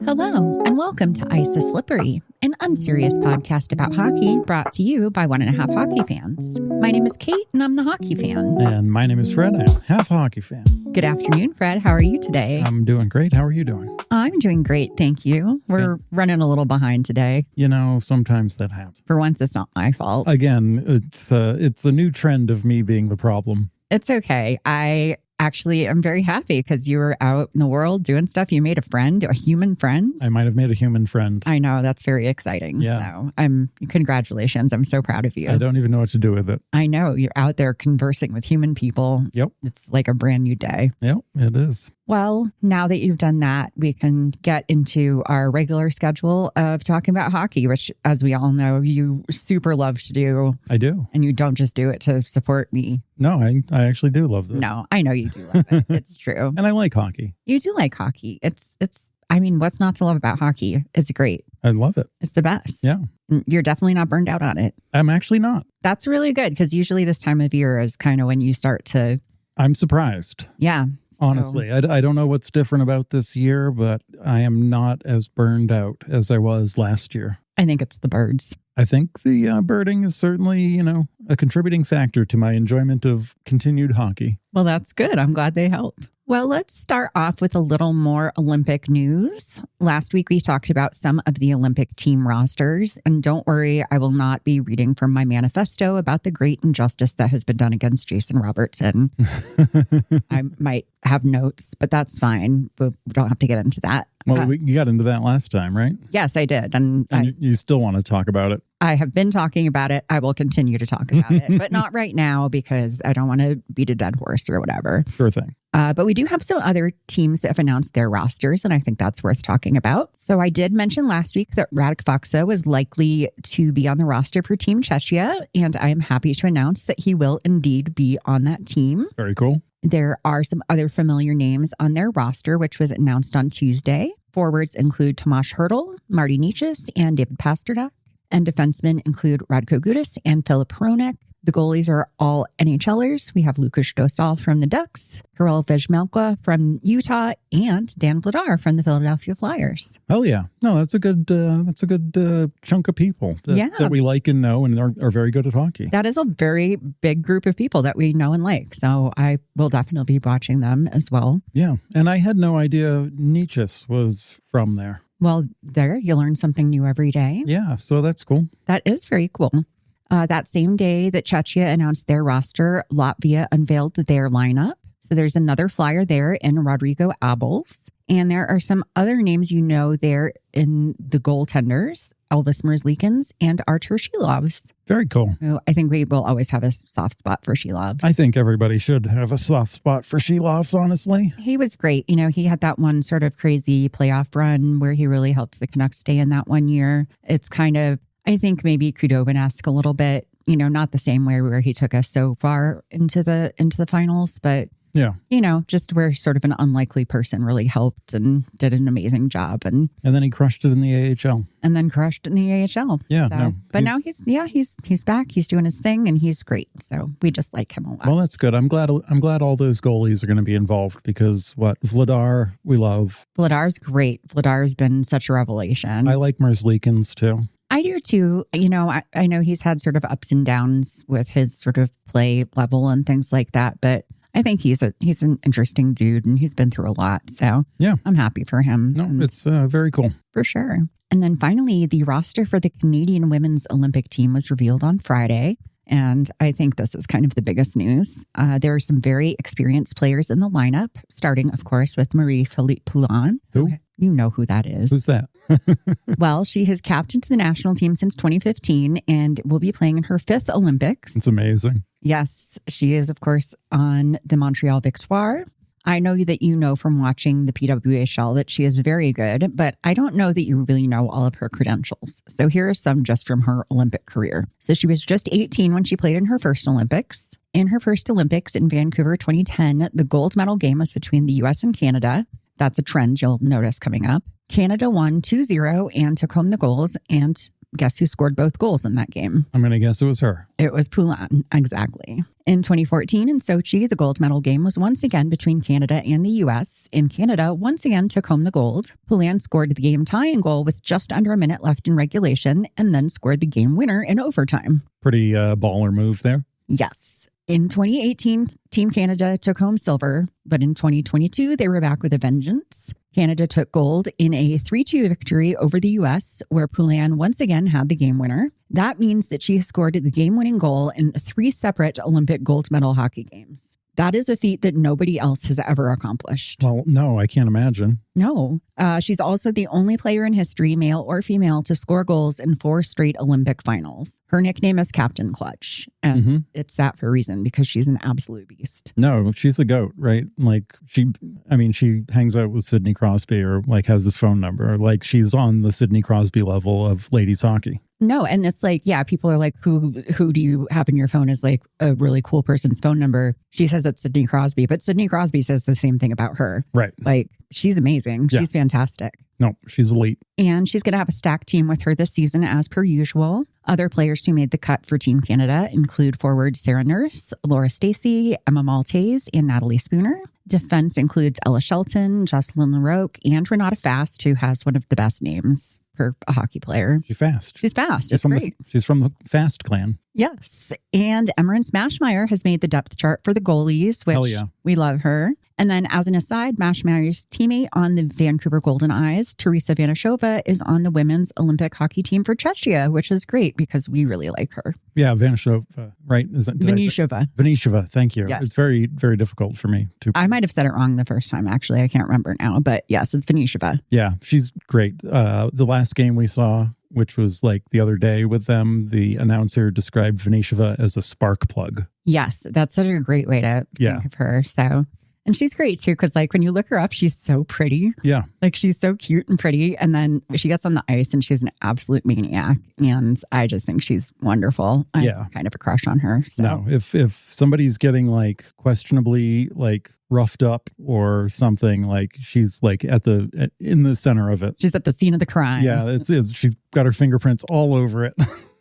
Hello, and welcome to Ice is Slippery, an unserious podcast about hockey brought to you by 1.5 hockey fans. My name is Kate, and I'm the hockey fan. And my name is Fred. I'm half a hockey fan. Good afternoon, Fred. How are you today? I'm doing great. How are you doing? I'm doing great, thank you. We're running a little behind today. You know, sometimes that happens. For once, it's not my fault. Again, it's a new trend of me being the problem. It's okay. Actually, I'm very happy because you were out in the world doing stuff. You made a friend, a human friend. I might have made a human friend. I know. That's very exciting. Yeah. So congratulations. I'm so proud of you. I don't even know what to do with it. I know. You're out there conversing with human people. Yep. It's like a brand new day. Yep, it is. Well, now that you've done that, we can get into our regular schedule of talking about hockey, which, as we all know, you super love to do. I do. And you don't just do it to support me. No, I actually do love this. No, I know you do love it. It's true. And I like hockey. You do like hockey. What's not to love about hockey? It's great. I love it. It's the best. Yeah. You're definitely not burned out on it. I'm actually not. That's really good because usually this time of year is kind of when you start to... I'm surprised. Yeah. Honestly, I don't know what's different about this year, but I am not as burned out as I was last year. I think it's the birds. I think the birding is certainly, a contributing factor to my enjoyment of continued hockey. Well, that's good. I'm glad they help. Well, let's start off with a little more Olympic news. Last week, we talked about some of the Olympic team rosters. And don't worry, I will not be reading from my manifesto about the great injustice that has been done against Jason Robertson. I might have notes, but that's fine. We don't have to get into that. Well, you got into that last time, right? Yes, I did. And you still want to talk about it. I have been talking about it. I will continue to talk about it, but not right now because I don't want to beat a dead horse or whatever. Sure thing. But we do have some other teams that have announced their rosters, and I think that's worth talking about. So I did mention last week that Radek Faksa was likely to be on the roster for Team Czechia, and I am happy to announce that he will indeed be on that team. Very cool. There are some other familiar names on their roster, which was announced on Tuesday. Forwards include Tomáš Hertl, Marty Necas, and David Pasternak. And defensemen include Radko Gudas and Filip Hronek. The goalies are all NHLers. We have Lukas Dostal from the Ducks, Karel Vejmelka from Utah, and Dan Vladar from the Philadelphia Flyers. Hell yeah. No, that's a good chunk of people that we like and know and are very good at hockey. That is a very big group of people that we know and like. So I will definitely be watching them as well. Yeah. And I had no idea Necas was from there. Well, there you learn something new every day. Yeah. So that's cool. That is very cool. That same day that Czechia announced their roster, Latvia unveiled their lineup. So there's another flyer there in Rodrigo Abels. And there are some other names there in the goaltenders, Elvis Merzlikins and Artur Shilovs. Very cool. So I think we will always have a soft spot for Shilovs. I think everybody should have a soft spot for Shilovs, honestly. He was great. He had that one sort of crazy playoff run where he really helped the Canucks stay in that one year. It's kind of, I think maybe Khudobin-esque a little bit, not the same way where he took us so far into the finals, but yeah, just where sort of an unlikely person really helped and did an amazing job. And then he crushed it in the AHL. And then crushed in the AHL. Yeah. So, no, but now he's back. He's doing his thing and he's great. So we just like him a lot. Well, that's good. I'm glad all those goalies are going to be involved because Vladar, we love. Vladar's great. Vladar's been such a revelation. I like Merzlikins too. I do too. I know he's had sort of ups and downs with his sort of play level and things like that, but I think he's an interesting dude and he's been through a lot. So yeah, I'm happy for him. No, it's very cool. For sure. And then finally, the roster for the Canadian women's Olympic team was revealed on Friday. And I think this is kind of the biggest news. There are some very experienced players in the lineup, starting, of course, with Marie-Philippe Poulin. Who? You know who that is. Who's that? Well, she has captained the national team since 2015 and will be playing in her 5th Olympics. It's amazing. Yes, she is, of course, on the Montreal Victoire. I know that you know from watching the PWHL that she is very good, but I don't know that you really know all of her credentials. So here are some just from her Olympic career. So she was just 18 when she played in her first Olympics. In her first Olympics in Vancouver 2010, the gold medal game was between the U.S. and Canada. That's a trend you'll notice coming up. Canada won 2-0 and took home the goals, and guess who scored both goals in that game? I'm going to guess it was her. It was Poulin, exactly. In 2014 in Sochi, the gold medal game was once again between Canada and the U.S., and Canada once again took home the gold. Poulin scored the game tying goal with just under a minute left in regulation and then scored the game winner in overtime. Pretty baller move there. Yes. In 2018, Team Canada took home silver, but in 2022, they were back with a vengeance. Canada took gold in a 3-2 victory over the U.S., where Poulin once again had the game winner. That means that she scored the game-winning goal in 3 separate Olympic gold medal hockey games. That is a feat that nobody else has ever accomplished. Well, no, I can't imagine. No. She's also the only player in history, male or female, to score goals in 4 straight Olympic finals. Her nickname is Captain Clutch, and it's that for a reason, because she's an absolute beast. No, she's a goat, right? Like, she hangs out with Sidney Crosby, or like has his phone number. Like, she's on the Sidney Crosby level of ladies hockey. No, and it's like, yeah, people are like, who do you have in your phone as like a really cool person's phone number? She says it's Sidney Crosby, but Sidney Crosby says the same thing about her. Right. Like, she's amazing. Yeah. She's fantastic. No, she's elite. And she's going to have a stacked team with her this season as per usual. Other players who made the cut for Team Canada include forward Sarah Nurse, Laura Stacey, Emma Maltese, and Natalie Spooner. Defense includes Ella Shelton, Jocelyn LaRoque, and Renata Fast, who has one of the best names for a hockey player. She's fast. She's fast. It's great. She's from the Fast clan. Yes. And Emmerin Smashmeyer has made the depth chart for the goalies, which we love her. And then as an aside, Mashmeyer's teammate on the Vancouver Golden Eyes, Teresa Vanashova, is on the women's Olympic hockey team for Czechia, which is great because we really like her. Yeah, Vanashova, right? Vanishova. Vanishova, thank you. Yes. It's very, very difficult for me to... I might have said it wrong the first time, actually. I can't remember now, but yes, it's Vanishova. Yeah, she's great. The last game we saw, which was like the other day with them, the announcer described Vanishova as a spark plug. Yes, that's such a great way to think of her. So... And she's great too, because like when you look her up, she's so pretty. Yeah. Like she's so cute and pretty. And then she gets on the ice and she's an absolute maniac. And I just think she's wonderful. I have kind of a crush on her. So. No, if somebody's getting like questionably like roughed up or something, like she's like in the center of it. She's at the scene of the crime. Yeah, she's got her fingerprints all over it.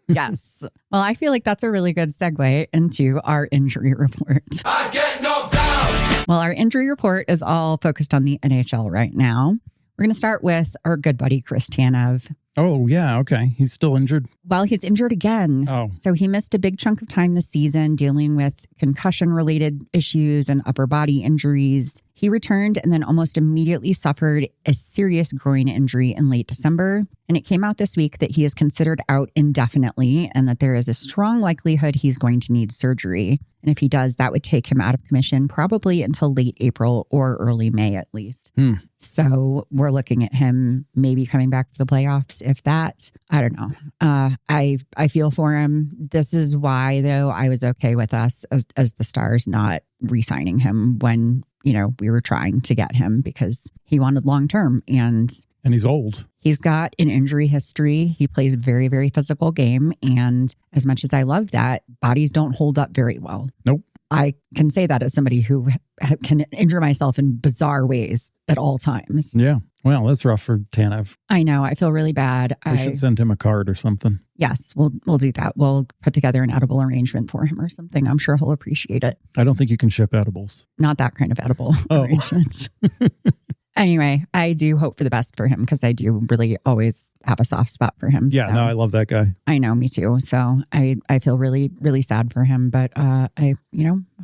Yes. Well, I feel like that's a really good segue into our injury report. I get knocked down. Well, our injury report is all focused on the NHL right now. We're going to start with our good buddy, Chris Tanev. Oh, yeah. Okay. He's still injured? Well, he's injured again. Oh. So he missed a big chunk of time this season dealing with concussion-related issues and upper body injuries. He returned and then almost immediately suffered a serious groin injury in late December. And it came out this week that he is considered out indefinitely and that there is a strong likelihood he's going to need surgery. And if he does, that would take him out of commission probably until late April or early May at least. So we're looking at him maybe coming back to the playoffs. If that, I don't know. I feel for him. This is why, though, I was okay with us as the Stars not re-signing him when, we were trying to get him because he wanted long term. And he's old. He's got an injury history. He plays a very, very physical game. And as much as I love that, bodies don't hold up very well. Nope. I can say that as somebody who can injure myself in bizarre ways at all times. Yeah. Well, that's rough for Tanev. I know. I feel really bad. I should send him a card or something. Yes, we'll do that. We'll put together an edible arrangement for him or something. I'm sure he'll appreciate it. I don't think you can ship edibles. Not that kind of edible arrangements. Anyway, I do hope for the best for him because I do really always have a soft spot for him. Yeah, so. No, I love that guy. I know, me too. So I feel really, really sad for him, but I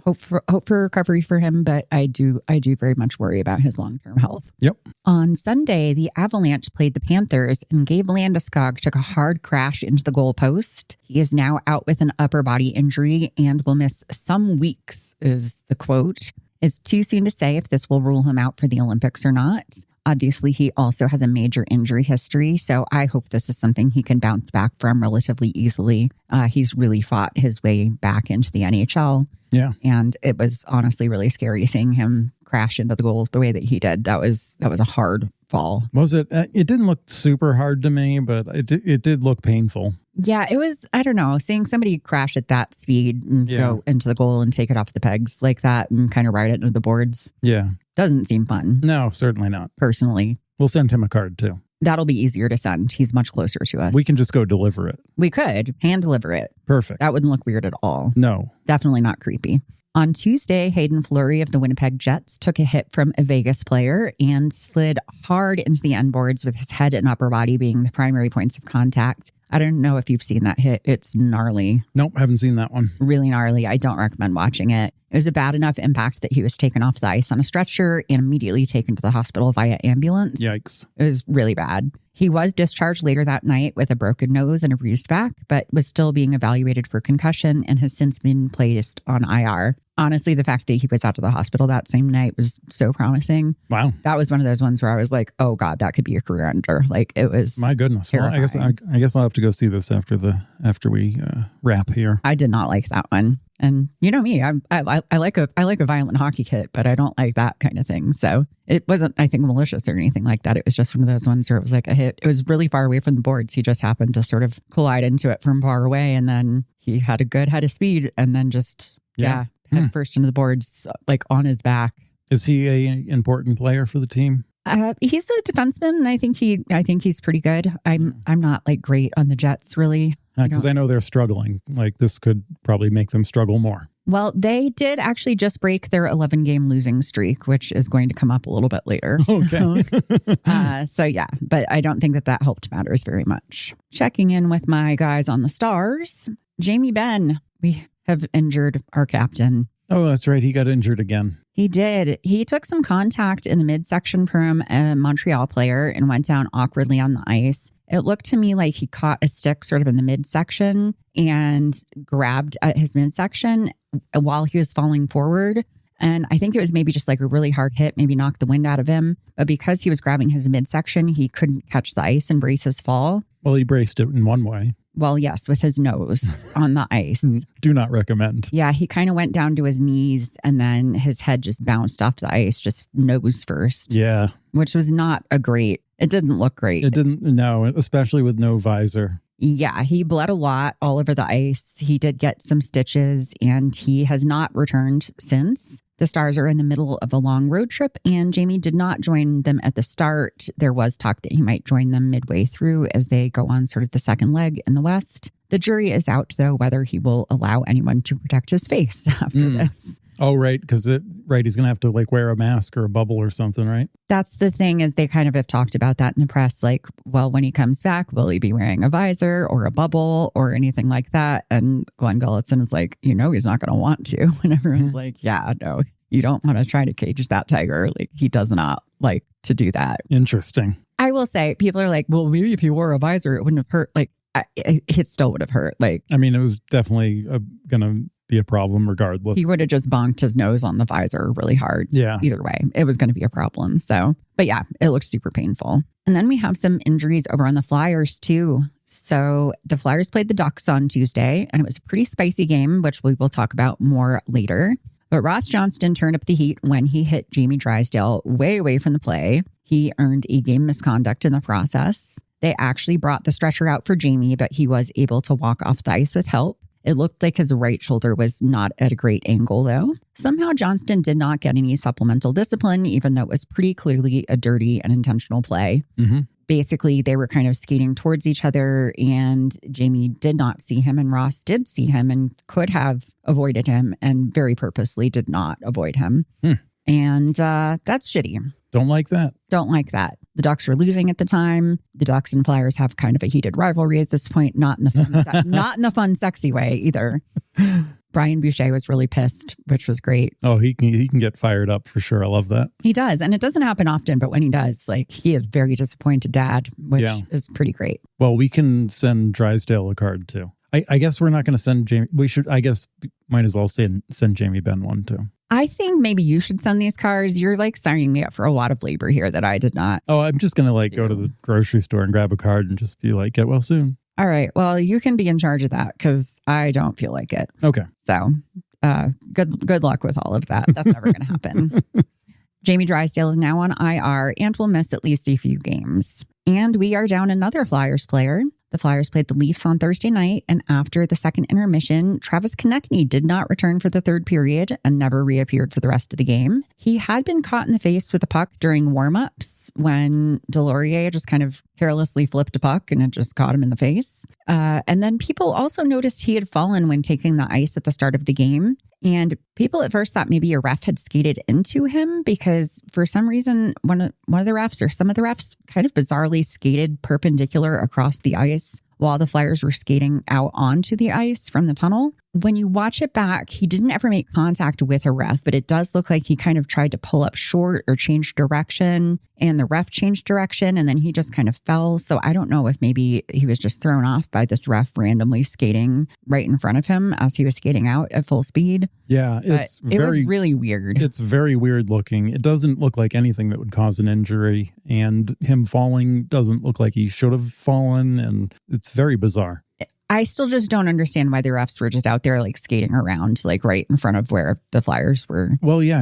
hope for recovery for him. But I do very much worry about his long-term health. Yep. On Sunday, the Avalanche played the Panthers, and Gabe Landeskog took a hard crash into the goalpost. He is now out with an upper body injury and will miss some weeks, is the quote. It's too soon to say if this will rule him out for the Olympics or not. Obviously, he also has a major injury history, so I hope this is something he can bounce back from relatively easily. He's really fought his way back into the NHL. Yeah. And it was honestly really scary seeing him crash into the goal the way that he did. That was a hard fall. Was it? It didn't look super hard to me, but it did look painful. Yeah, it was, I don't know, seeing somebody crash at that speed and go into the goal and take it off the pegs like that and kind of ride it into the boards. Yeah. Doesn't seem fun. No, certainly not. Personally. We'll send him a card too. That'll be easier to send. He's much closer to us. We can just go deliver it. We could hand deliver it. Perfect. That wouldn't look weird at all. No. Definitely not creepy. On Tuesday, Hayden Fleury of the Winnipeg Jets took a hit from a Vegas player and slid hard into the end boards with his head and upper body being the primary points of contact. I don't know if you've seen that hit. It's gnarly. Nope, haven't seen that one. Really gnarly. I don't recommend watching it. It was a bad enough impact that he was taken off the ice on a stretcher and immediately taken to the hospital via ambulance. Yikes. It was really bad. He was discharged later that night with a broken nose and a bruised back, but was still being evaluated for concussion and has since been placed on IR. Honestly, the fact that he was out of the hospital that same night was so promising. Wow. That was one of those ones where I was like, oh God, that could be a career ender. Like it was My goodness. terrifying. Well, I guess I'll have to go see this after we wrap here. I did not like that one. And you know me, I like a violent hockey hit, but I don't like that kind of thing. So it wasn't, I think, malicious or anything like that. It was just one of those ones where it was like a hit. It was really far away from the boards. He just happened to sort of collide into it from far away. And then he had a good head of speed and then just, head first into the boards, like on his back. Is he an important player for the team? He's a defenseman, and I think he's pretty good. I'm not like great on the Jets, really. Because I know they're struggling. Like this could probably make them struggle more. Well, they did actually just break their 11-game losing streak, which is going to come up a little bit later. Okay. So yeah, but I don't think that helped matters very much. Checking in with my guys on the Stars, Jamie Benn. We have injured our captain. Oh, that's right. He got injured again. He did. He took some contact in the midsection from a Montreal player and went down awkwardly on the ice. It looked to me like he caught a stick sort of in the midsection and grabbed at his midsection while he was falling forward. And I think it was maybe just like a really hard hit, maybe knocked the wind out of him. But because he was grabbing his midsection, he couldn't catch the ice and brace his fall. Well, he braced it in one way. Well, yes, with his nose on the ice. Do not recommend. Yeah, he kind of went down to his knees and then his head just bounced off the ice, just nose first. Yeah. Which was not it didn't look great. It didn't, no, especially with no visor. Yeah, he bled a lot all over the ice. He did get some stitches and he has not returned since. The Stars are in the middle of a long road trip and Jamie did not join them at the start. There was talk that he might join them midway through as they go on sort of the second leg in the West. The jury is out, though, whether he will allow anyone to protect his face after this. Oh, right. Because he's going to have to like wear a mask or a bubble or something, right? That's the thing is they kind of have talked about that in the press. Like, well, when he comes back, will he be wearing a visor or a bubble or anything like that? And Glenn Gulletson is like, he's not going to want to. And everyone's like, yeah, no, you don't want to try to cage that tiger. Like, he does not like to do that. Interesting. I will say, people are like, well, maybe if he wore a visor, it wouldn't have hurt. Like, it still would have hurt. Like, I mean, it was definitely going to be a problem regardless. He would have just bonked his nose on the visor really hard. Yeah. Either way, it was going to be a problem. So, but yeah, it looks super painful. And then we have some injuries over on the Flyers too. So the Flyers played the Ducks on Tuesday and it was a pretty spicy game, which we will talk about more later. But Ross Johnston turned up the heat when he hit Jamie Drysdale way away from the play. He earned a game misconduct in the process. They actually brought the stretcher out for Jamie, but he was able to walk off the ice with help. It looked like his right shoulder was not at a great angle, though. Somehow, Johnston did not get any supplemental discipline, even though it was pretty clearly a dirty and intentional play. Mm-hmm. Basically, they were kind of skating towards each other, and Jamie did not see him, and Ross did see him and could have avoided him, and very purposely did not avoid him. And that's shitty. Don't like that. Don't like that. The Ducks were losing at the time. The Ducks and Flyers have kind of a heated rivalry at this point, not in the fun, sexy way either. Brian Boucher was really pissed, which was great. Oh, he can get fired up for sure. I love that. He does. And it doesn't happen often, but when he does, like, he is very disappointed dad, which is pretty great. Well, we can send Drysdale a card too. I guess we're not going to send Jamie. We should, I guess, might as well send Jamie Benn one too. I think maybe you should send these cards. You're like signing me up for a lot of labor here that I did not. Oh, I'm just going to like go to the grocery store and grab a card and just be like, get well soon. All right. Well, you can be in charge of that because I don't feel like it. Okay. So good luck with all of that. That's never going to happen. Jamie Drysdale is now on IR and will miss at least a few games. And we are down another Flyers player. The Flyers played the Leafs on Thursday night, and after the second intermission, Travis Konechny did not return for the third period and never reappeared for the rest of the game. He had been caught in the face with a puck during warm-ups when Delorier just kind of carelessly flipped a puck and it just caught him in the face. And then people also noticed he had fallen when taking the ice at the start of the game. And people at first thought maybe a ref had skated into him because for some reason, one of the refs or some of the refs kind of bizarrely skated perpendicular across the ice while the Flyers were skating out onto the ice from the tunnel. When you watch it back, he didn't ever make contact with a ref, but it does look like he kind of tried to pull up short or change direction, and the ref changed direction, and then he just kind of fell. So I don't know if maybe he was just thrown off by this ref randomly skating right in front of him as he was skating out at full speed. Yeah, it was really weird. It's very weird looking. It doesn't look like anything that would cause an injury, and him falling doesn't look like he should have fallen, and it's very bizarre. I still just don't understand why the refs were just out there like skating around like right in front of where the Flyers were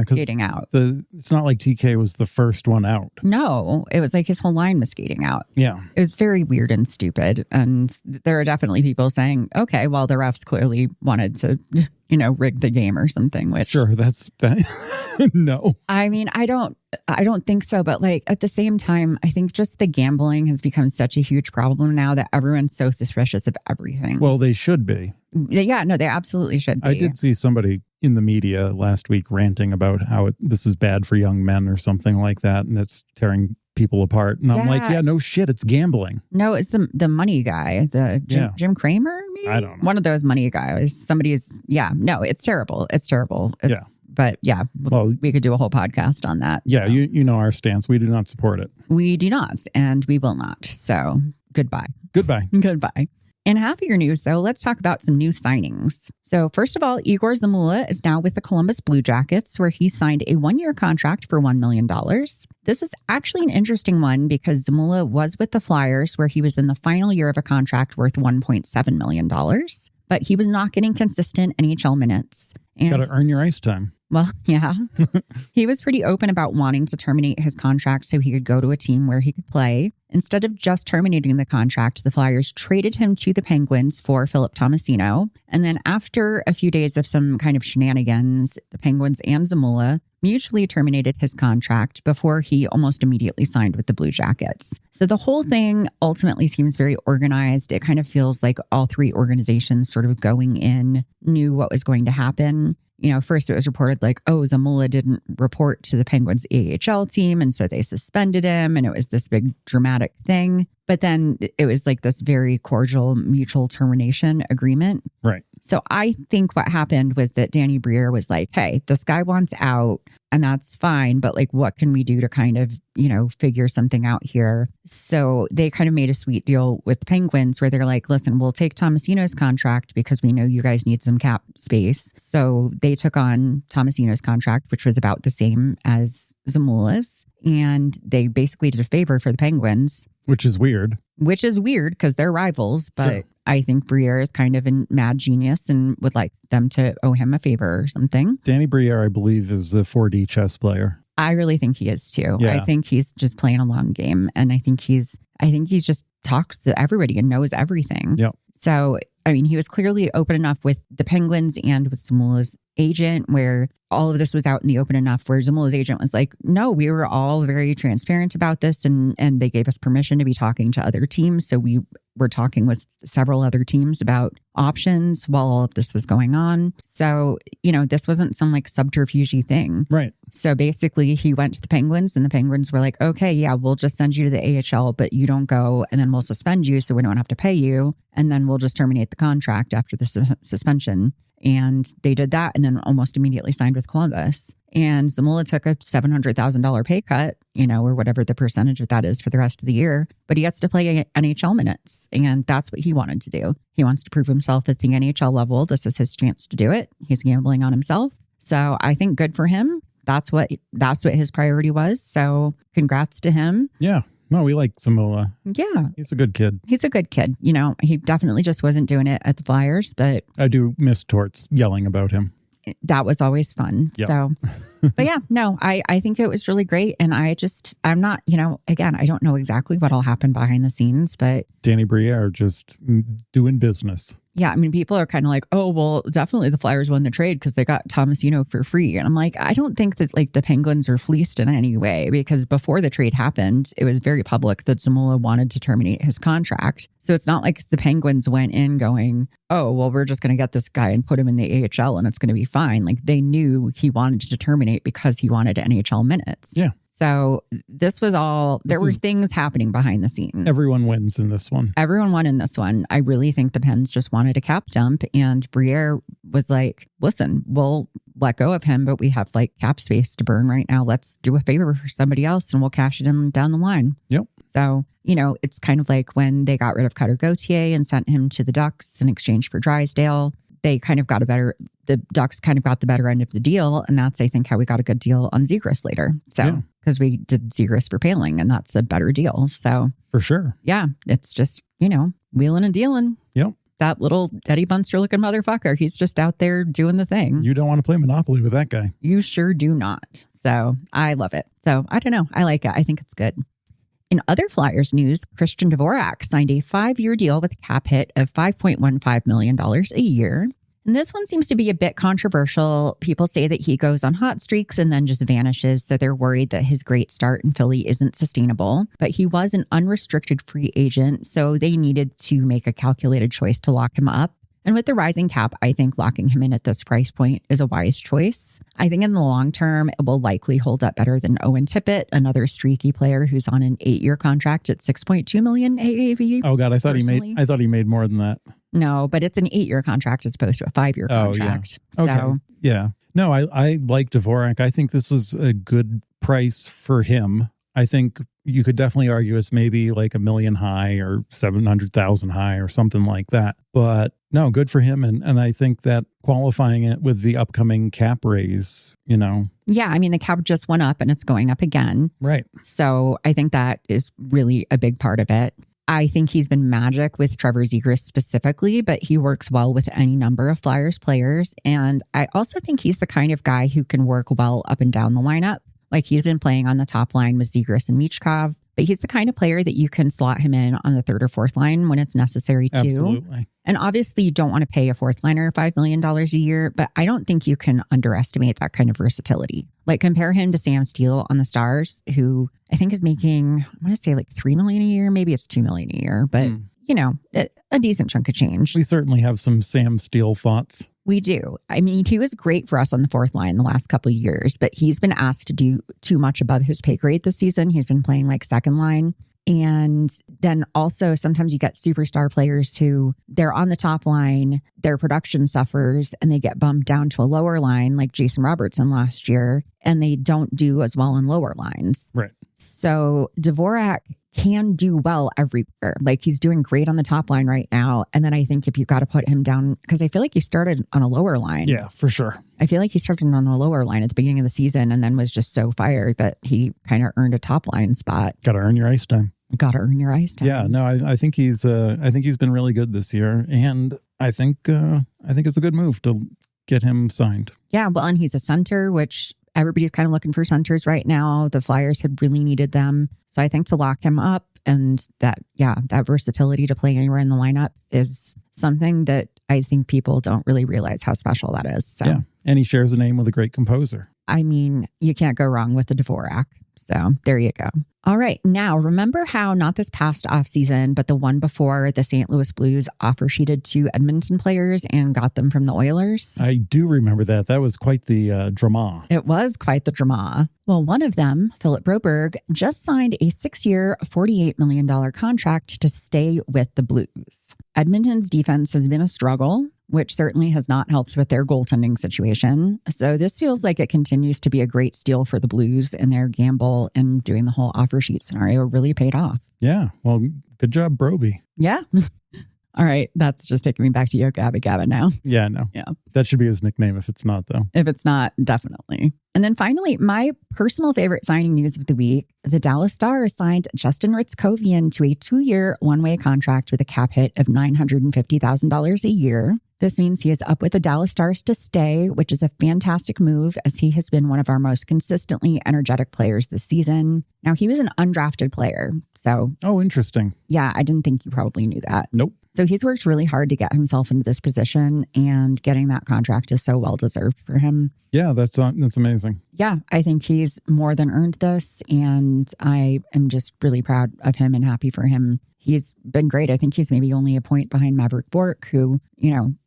skating out. It's not like TK was the first one out. No, it was like his whole line was skating out. Yeah. It was very weird and stupid. And there are definitely people saying, okay, well, the refs clearly wanted to, rig the game or something, which... Sure, that's that. No. I mean, I don't think so. But like at the same time, I think just the gambling has become such a huge problem now that everyone's so suspicious of everything. Well, they should be. Yeah, no, they absolutely should be. I did see somebody in the media last week ranting about how this is bad for young men or something like that. And it's tearing people apart. And I'm like, yeah, no shit, it's gambling. No, it's the money guy, Jim Cramer, maybe? I don't know. One of those money guys. No, it's terrible. It's terrible. But yeah, well, we could do a whole podcast on that. Yeah, so. You know our stance. We do not support it. We do not, and we will not. So goodbye. Goodbye. Goodbye. In happier news, though, let's talk about some new signings. So first of all, Igor Zamula is now with the Columbus Blue Jackets, where he signed a 1-year contract for $1 million. This is actually an interesting one because Zamula was with the Flyers, where he was in the final year of a contract worth $1.7 million. But he was not getting consistent NHL minutes. Got to earn your ice time. Well, yeah. He was pretty open about wanting to terminate his contract so he could go to a team where he could play. Instead of just terminating the contract, the Flyers traded him to the Penguins for Philip Tomasino. And then after a few days of some kind of shenanigans, the Penguins and Zamula mutually terminated his contract before he almost immediately signed with the Blue Jackets. So the whole thing ultimately seems very organized. It kind of feels like all three organizations sort of going in knew what was going to happen. First it was reported like, Zamula didn't report to the Penguins AHL team, and so they suspended him, and it was this big dramatic thing. But then it was like this very cordial mutual termination agreement. Right. So I think what happened was that Danny Briere was like, hey, this guy wants out and that's fine. But like, what can we do to kind of, figure something out here? So they kind of made a sweet deal with the Penguins where they're like, listen, we'll take Tomasino's contract because we know you guys need some cap space. So they took on Tomasino's contract, which was about the same as Zamula's. And they basically did a favor for the Penguins. Which is weird because they're rivals. But sure. I think Briere is kind of a mad genius and would like them to owe him a favor or something. Danny Briere, I believe, is a 4D chess player. I really think he is too. Yeah. I think he's just playing a long game. And I think he's just talks to everybody and knows everything. Yep. So, I mean, he was clearly open enough with the Penguins and with Zamula's agent where all of this was out in the open enough where Zamula's agent was like, no, we were all very transparent about this and they gave us permission to be talking to other teams. So we were talking with several other teams about options while all of this was going on. So, this wasn't some like subterfuge thing. Right. So basically he went to the Penguins and the Penguins were like, okay, yeah, we'll just send you to the AHL, but you don't go and then we'll suspend you so we don't have to pay you. And then we'll just terminate the contract after the suspension. And they did that and then almost immediately signed with Columbus. And Zamula took a $700,000 pay cut, or whatever the percentage of that is for the rest of the year. But he gets to play NHL minutes. And that's what he wanted to do. He wants to prove himself at the NHL level. This is his chance to do it. He's gambling on himself. So I think good for him. That's what his priority was. So congrats to him. Yeah. No, we like Zamula. Yeah. He's a good kid. He's a good kid. He definitely just wasn't doing it at the Flyers, but... I do miss Torts yelling about him. That was always fun. Yep. So, but yeah, no, I think it was really great. And I'm not, again, I don't know exactly what all happened behind the scenes, but... Danny Briere just doing business. Yeah, I mean, people are kind of like, oh, well, definitely the Flyers won the trade because they got Tomasino for free. And I'm like, I don't think that like the Penguins are fleeced in any way, because before the trade happened, it was very public that Zamula wanted to terminate his contract. So it's not like the Penguins went in going, oh, well, we're just going to get this guy and put him in the AHL and it's going to be fine. Like they knew he wanted to terminate because he wanted NHL minutes. Yeah. So this was all, there were things happening behind the scenes. Everyone wins in this one. Everyone won in this one. I really think the Pens just wanted a cap dump, and Briere was like, listen, we'll let go of him, but we have like cap space to burn right now. Let's do a favor for somebody else and we'll cash it in down the line. Yep. So, you know, it's kind of like when they got rid of Cutter Gauthier and sent him to the Ducks in exchange for Drysdale. They kind of got the Ducks kind of got the better end of the deal. And that's, I think, how we got a good deal on Zegras later. So, because we did Zegras for Paling, and that's a better deal. So, for sure. Yeah, it's just, you know, wheeling and dealing. Yep. That little Eddie Bunster looking motherfucker. He's just out there doing the thing. You don't want to play Monopoly with that guy. You sure do not. So, I love it. So, I don't know. I like it. I think it's good. In other Flyers news, Christian Dvorak signed a 5-year deal with a cap hit of $5.15 million a year. And this one seems to be a bit controversial. People say that he goes on hot streaks and then just vanishes, so they're worried that his great start in Philly isn't sustainable. But he was an unrestricted free agent, so they needed to make a calculated choice to lock him up. And with the rising cap, I think locking him in at this price point is a wise choice. I think in the long term, it will likely hold up better than Owen Tippett, another streaky player who's on an 8-year contract at $6.2 million AAV. Oh God, I thought he made more than that. No, but it's an 8-year contract as opposed to a 5-year contract. Oh, yeah. Okay. So, yeah. No, I like Dvorak. I think this was a good price for him. I think you could definitely argue it's maybe like $1 million high or 700,000 high or something like that. But no, good for him. And I think that qualifying it with the upcoming cap raise, you know. Yeah, I mean, the cap just went up and it's going up again. Right. So I think that is really a big part of it. I think he's been magic with Trevor Zegras specifically, but he works well with any number of Flyers players. And I also think he's the kind of guy who can work well up and down the lineup. Like he's been playing on the top line with Zegras and Michkov, but he's the kind of player that you can slot him in on the third or fourth line when it's necessary too. Absolutely. And obviously you don't want to pay a fourth liner $5 million a year, but I don't think you can underestimate that kind of versatility. Like compare him to Sam Steele on the Stars, who I think is making, I want to say like $3 million a year. Maybe it's $2 million a year, but you know, a decent chunk of change. We certainly have some Sam Steele thoughts. We do. I mean, he was great for us on the fourth line the last couple of years, but he's been asked to do too much above his pay grade this season. He's been playing like second line. And then also sometimes you get superstar players who they're on the top line, their production suffers and they get bumped down to a lower line like Jason Robertson last year, and they don't do as well in lower lines. Right. So Dvorak can do well everywhere. Like he's doing great on the top line right now. And then I think if you've got to put him down, because I feel like he started on a lower line. Yeah, for sure. I feel like he started on a lower line at the beginning of the season and then was just so fired that he kind of earned a top line spot. Got to earn your ice time. Got to earn your ice time. Yeah, no, I think he's been really good this year, and I think it's a good move to get him signed. Yeah, well, and he's a center, which everybody's kind of looking for centers right now. The Flyers had really needed them, so I think to lock him up and that versatility to play anywhere in the lineup is something that I think people don't really realize how special that is. So. Yeah, and he shares a name with a great composer. I mean, you can't go wrong with the Dvorak. So there you go. All right. Now, remember how not this past offseason, but the one before, the St. Louis Blues offer sheeted 2 Edmonton players and got them from the Oilers? I do remember that. That was quite the drama. It was quite the drama. Well, one of them, Philip Broberg, just signed a 6-year, $48 million contract to stay with the Blues. Edmonton's defense has been a struggle, which certainly has not helped with their goaltending situation. So this feels like it continues to be a great steal for the Blues, and their gamble and doing the whole offer sheet scenario really paid off. Yeah. Well, good job, Broby. Yeah. All right. That's just taking me back to Yo Gabba Gabba now. Yeah, no. Yeah. That should be his nickname if it's not, though. If it's not, definitely. And then finally, my personal favorite signing news of the week, the Dallas Stars signed Justin Ritzkovian to a 2-year, one-way contract with a cap hit of $950,000 a year. This means he is up with the Dallas Stars to stay, which is a fantastic move as he has been one of our most consistently energetic players this season. Now, he was an undrafted player, so... Oh, interesting. Yeah, I didn't think you probably knew that. Nope. So he's worked really hard to get himself into this position, and getting that contract is so well-deserved for him. Yeah, that's amazing. Yeah, I think he's more than earned this, and I am just really proud of him and happy for him. He's been great. I think he's maybe only a point behind Maverick Bork, who,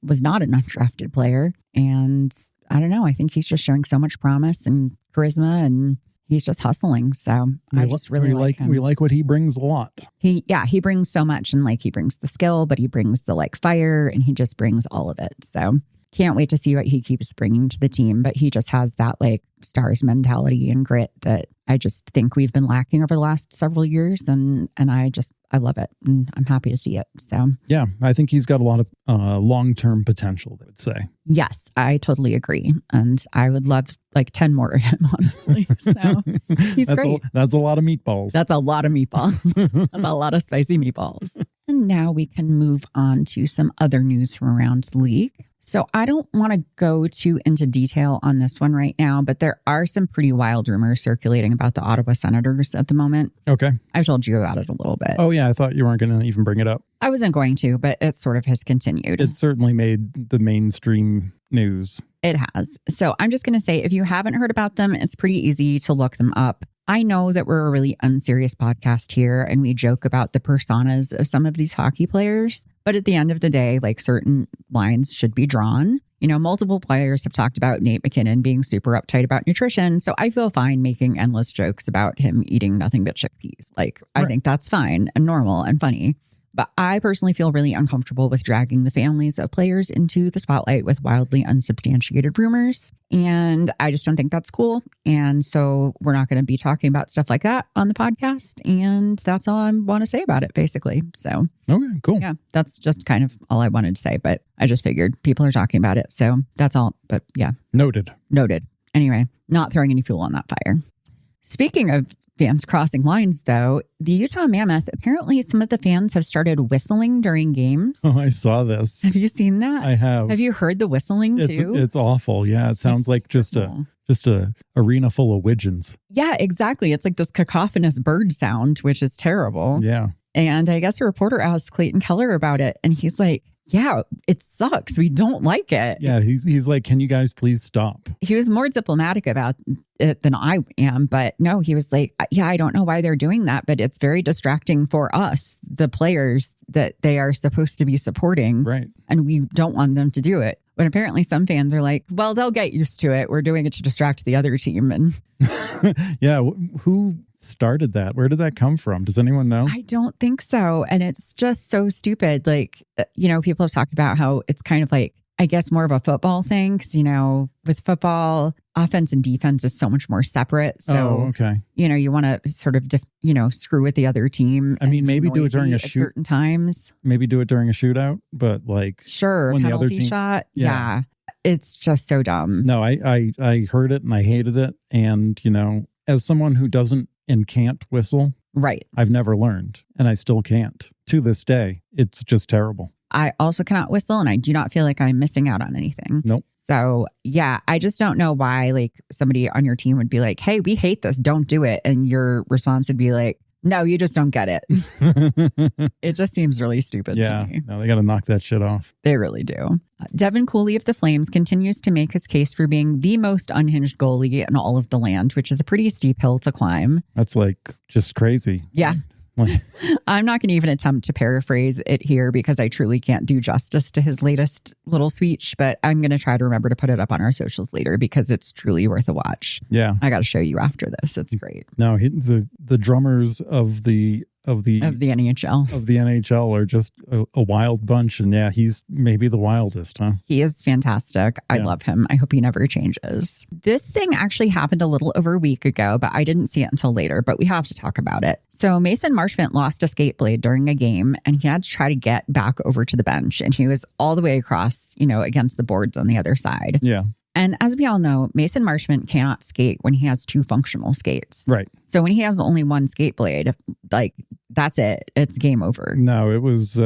was not an undrafted player. And I don't know, I think he's just showing so much promise and charisma, and he's just hustling. So I just really like him. We like what he brings a lot. He brings so much, and he brings the skill, but he brings the fire, and he just brings all of it. So can't wait to see what he keeps bringing to the team. But he just has that Stars mentality and grit that I just think we've been lacking over the last several years. And I love it, and I'm happy to see it. So yeah, I think he's got a lot of long-term potential, I would say. Yes, I totally agree. And I would love 10 more of him, honestly. So he's great. That's a lot of meatballs. That's a lot of meatballs. That's a lot of spicy meatballs. And now we can move on to some other news from around the league. So I don't want to go too into detail on this one right now, but there are some pretty wild rumors circulating about the Ottawa Senators at the moment. Okay. I've told you about it a little bit. Oh, yeah. I thought you weren't going to even bring it up. I wasn't going to, but it sort of has continued. It certainly made the mainstream news. It has. So I'm just going to say, if you haven't heard about them, it's pretty easy to look them up. I know that we're a really unserious podcast here, and we joke about the personas of some of these hockey players. But at the end of the day, certain lines should be drawn. Multiple players have talked about Nate McKinnon being super uptight about nutrition. So I feel fine making endless jokes about him eating nothing but chickpeas. I think that's fine and normal and funny. But I personally feel really uncomfortable with dragging the families of players into the spotlight with wildly unsubstantiated rumors. And I just don't think that's cool. And so we're not going to be talking about stuff like that on the podcast. And that's all I want to say about it, basically. So, okay, cool. Yeah, that's just kind of all I wanted to say. But I just figured people are talking about it. So that's all. But yeah. Noted. Anyway, not throwing any fuel on that fire. Speaking of fans crossing lines, though, the Utah Mammoth, apparently some of the fans have started whistling during games. Oh, I saw this. Have you seen that? I have. Have you heard the whistling too? It's awful. Yeah, it sounds like just a arena full of widgeons. Yeah, exactly. It's like this cacophonous bird sound, which is terrible. Yeah. And I guess a reporter asked Clayton Keller about it, and he's like, yeah, it sucks. We don't like it. Yeah, he's like, can you guys please stop? He was more diplomatic about it than I am. But no, he was like, yeah, I don't know why they're doing that, but it's very distracting for us, the players that they are supposed to be supporting. Right. And we don't want them to do it. But apparently some fans are like, well, they'll get used to it. We're doing it to distract the other team. And yeah, who started that? Where did that come from? Does anyone know? I don't think so. And it's just so stupid. People have talked about how it's kind of I guess more of a football thing. Because, with football, offense and defense is so much more separate. So, okay. You want to sort of, screw with the other team. I mean, maybe do it during a shoot. At certain times. Maybe do it during a shootout, but sure, when penalty the other team, shot. Yeah. It's just so dumb. No, I heard it and I hated it. And, as someone who doesn't and can't whistle, right. I've never learned, and I still can't. To this day, it's just terrible. I also cannot whistle, and I do not feel like I'm missing out on anything. Nope. So, yeah, I just don't know why somebody on your team would be like, hey, we hate this, don't do it. And your response would be like, no, you just don't get it. It just seems really stupid to me. No, they got to knock that shit off. They really do. Devin Cooley of the Flames continues to make his case for being the most unhinged goalie in all of the land, which is a pretty steep hill to climb. That's just crazy. Yeah. I'm not going to even attempt to paraphrase it here because I truly can't do justice to his latest little speech, but I'm going to try to remember to put it up on our socials later because it's truly worth a watch. Yeah. I got to show you after this. It's great. No, the drummers of the NHL are just a wild bunch. And yeah, he's maybe the wildest, huh? He is fantastic. I love him. I hope he never changes. This thing actually happened a little over a week ago, but I didn't see it until later, but we have to talk about it. So Mason Marchment lost a skate blade during a game and he had to try to get back over to the bench. And he was all the way across, against the boards on the other side. Yeah. And as we all know, Mason Marchment cannot skate when he has two functional skates. Right. So when he has only one skate blade, like that's it. It's game over. No, it was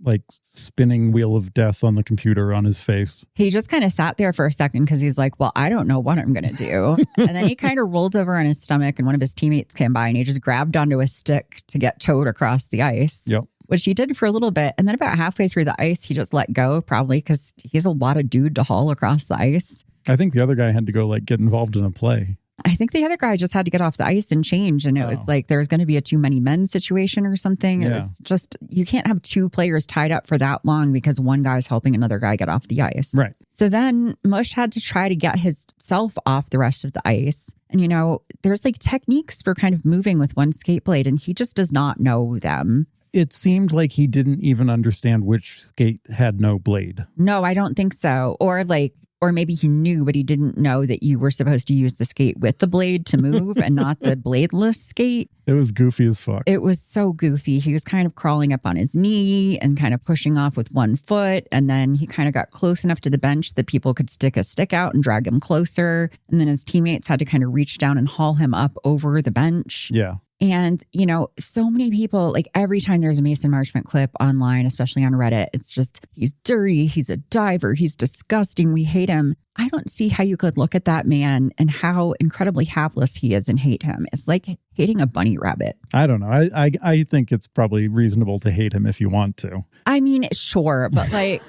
like spinning wheel of death on the computer on his face. He just kind of sat there for a second because he's like, well, I don't know what I'm going to do. And then he kind of rolled over on his stomach and one of his teammates came by and he just grabbed onto a stick to get towed across the ice. Yep. Which he did for a little bit. And then about halfway through the ice, he just let go, probably because he's a lot of dude to haul across the ice. I think the other guy had to go like get involved in a play. I think the other guy just had to get off the ice and change. And it was like there was going to be a too many men situation or something. It was just, you can't have two players tied up for that long because one guy's helping another guy get off the ice. Right. So then Mush had to try to get himself off the rest of the ice. And, you know, there's like techniques for kind of moving with one skate blade and he just does not know them. It seemed like he didn't even understand which skate had no blade. No, I don't think so. Or maybe he knew, but he didn't know that you were supposed to use the skate with the blade to move and not the bladeless skate. It was goofy as fuck. It was so goofy. He was kind of crawling up on his knee and kind of pushing off with one foot. And then he kind of got close enough to the bench that people could stick a stick out and drag him closer. And then his teammates had to kind of reach down and haul him up over the bench. Yeah. And, you know, so many people, like every time there's a Mason Marchment clip online, especially on Reddit, it's just, he's dirty, he's a diver, he's disgusting, we hate him. I don't see how you could look at that man and how incredibly hapless he is and hate him. It's like hating a bunny rabbit. I don't know. I think it's probably reasonable to hate him if you want to. I mean, sure. But like,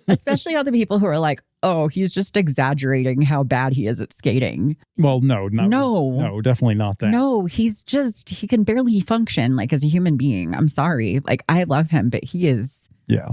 especially all the people who are like, oh, he's just exaggerating how bad he is at skating. Well, no, definitely not that. No, he's just, he can barely function like as a human being. I'm sorry. Like, I love him, but he is. Yeah.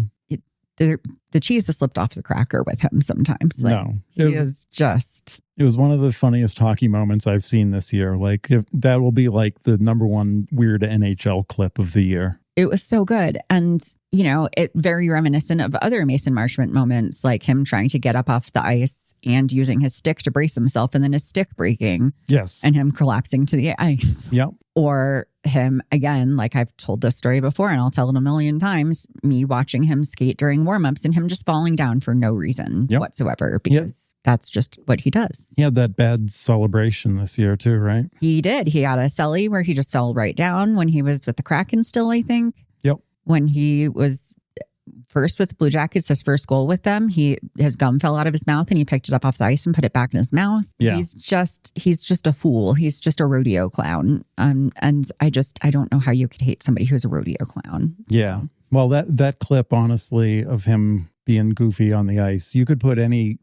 The cheese has slipped off the cracker with him sometimes. Like, no. He is just. It was one of the funniest hockey moments I've seen this year. Like, that will be like the number one weird NHL clip of the year. It was so good. And, you know, it very reminiscent of other Mason Marchment moments, like him trying to get up off the ice and using his stick to brace himself and then his stick breaking. Yes. And him collapsing to the ice. Yep. Or him, again, like I've told this story before and I'll tell it a million times, me watching him skate during warmups and him just falling down for no reason whatsoever because that's just what he does. He had that bad celebration this year too, right? He did. He had a celly where he just fell right down when he was with the Kraken still, I think. Yep. When he was first with the Blue Jackets, his first goal with them, his gum fell out of his mouth and he picked it up off the ice and put it back in his mouth. Yeah. He's just a fool. He's just a rodeo clown. And I don't know how you could hate somebody who's a rodeo clown. Yeah. Well, that clip, honestly, of him being goofy on the ice, you could put any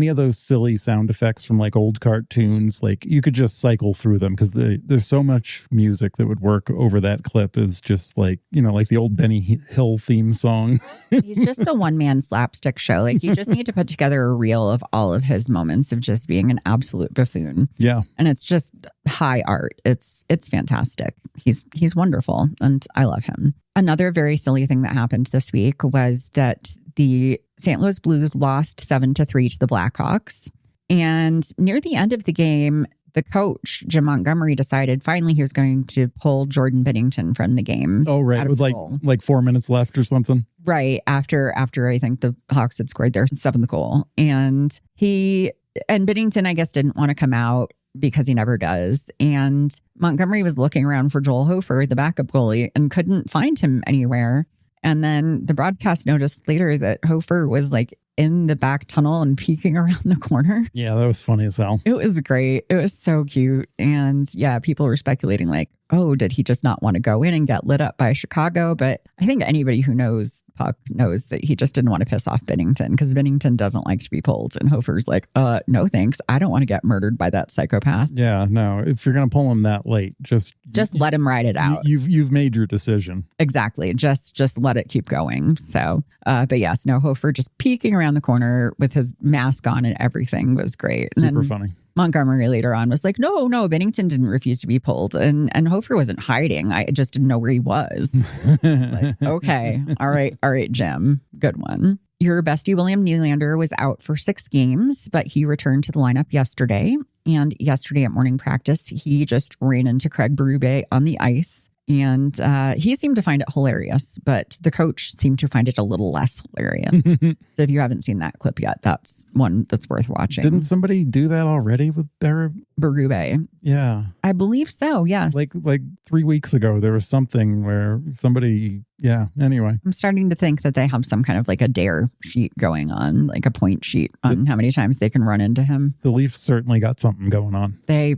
of those silly sound effects from like old cartoons, like you could just cycle through them because there's so much music that would work over that clip. Is just like, you know, like the old Benny Hill theme song. He's just a one-man slapstick show. Like you just need to put together a reel of all of his moments of just being an absolute buffoon. Yeah. And it's just high art. It's fantastic. He's wonderful and I love him. Another very silly thing that happened this week was that the St. Louis Blues lost 7-3 to the Blackhawks. And near the end of the game, the coach, Jim Montgomery, decided finally he was going to pull Jordan Binnington from the game. Oh, right. With like 4 minutes left or something. Right. After I think the Hawks had scored their 7th goal. And Binnington, I guess, didn't want to come out because he never does. And Montgomery was looking around for Joel Hofer, the backup goalie, and couldn't find him anywhere. And then the broadcast noticed later that Hofer was like in the back tunnel and peeking around the corner. Yeah, that was funny as hell. It was great. It was so cute. And yeah, people were speculating like, oh, did he just not want to go in and get lit up by Chicago? But I think anybody who knows Puck knows that he just didn't want to piss off Binnington because Binnington doesn't like to be pulled. And Hofer's like, no, thanks. I don't want to get murdered by that psychopath. Yeah, no. If you're going to pull him that late, just let him ride it out. You've made your decision. Exactly. Just let it keep going. So, but yes, no, Hofer just peeking around the corner with his mask on and everything was great. Super funny. Montgomery later on was like, no, Binnington didn't refuse to be pulled. And Hofer wasn't hiding. I just didn't know where he was. Like, okay. All right, Jim. Good one. Your bestie, William Nylander, was out for 6 games, but he returned to the lineup yesterday. And yesterday at morning practice, he just ran into Craig Berube on the ice And he seemed to find it hilarious, but the coach seemed to find it a little less hilarious. So if you haven't seen that clip yet, that's one that's worth watching. Didn't somebody do that already with Berube? Yeah. I believe so, yes. Like 3 weeks ago, there was something where somebody, anyway. I'm starting to think that they have some kind of like a dare sheet going on, like a point sheet on how many times they can run into him. The Leafs certainly got something going on. That's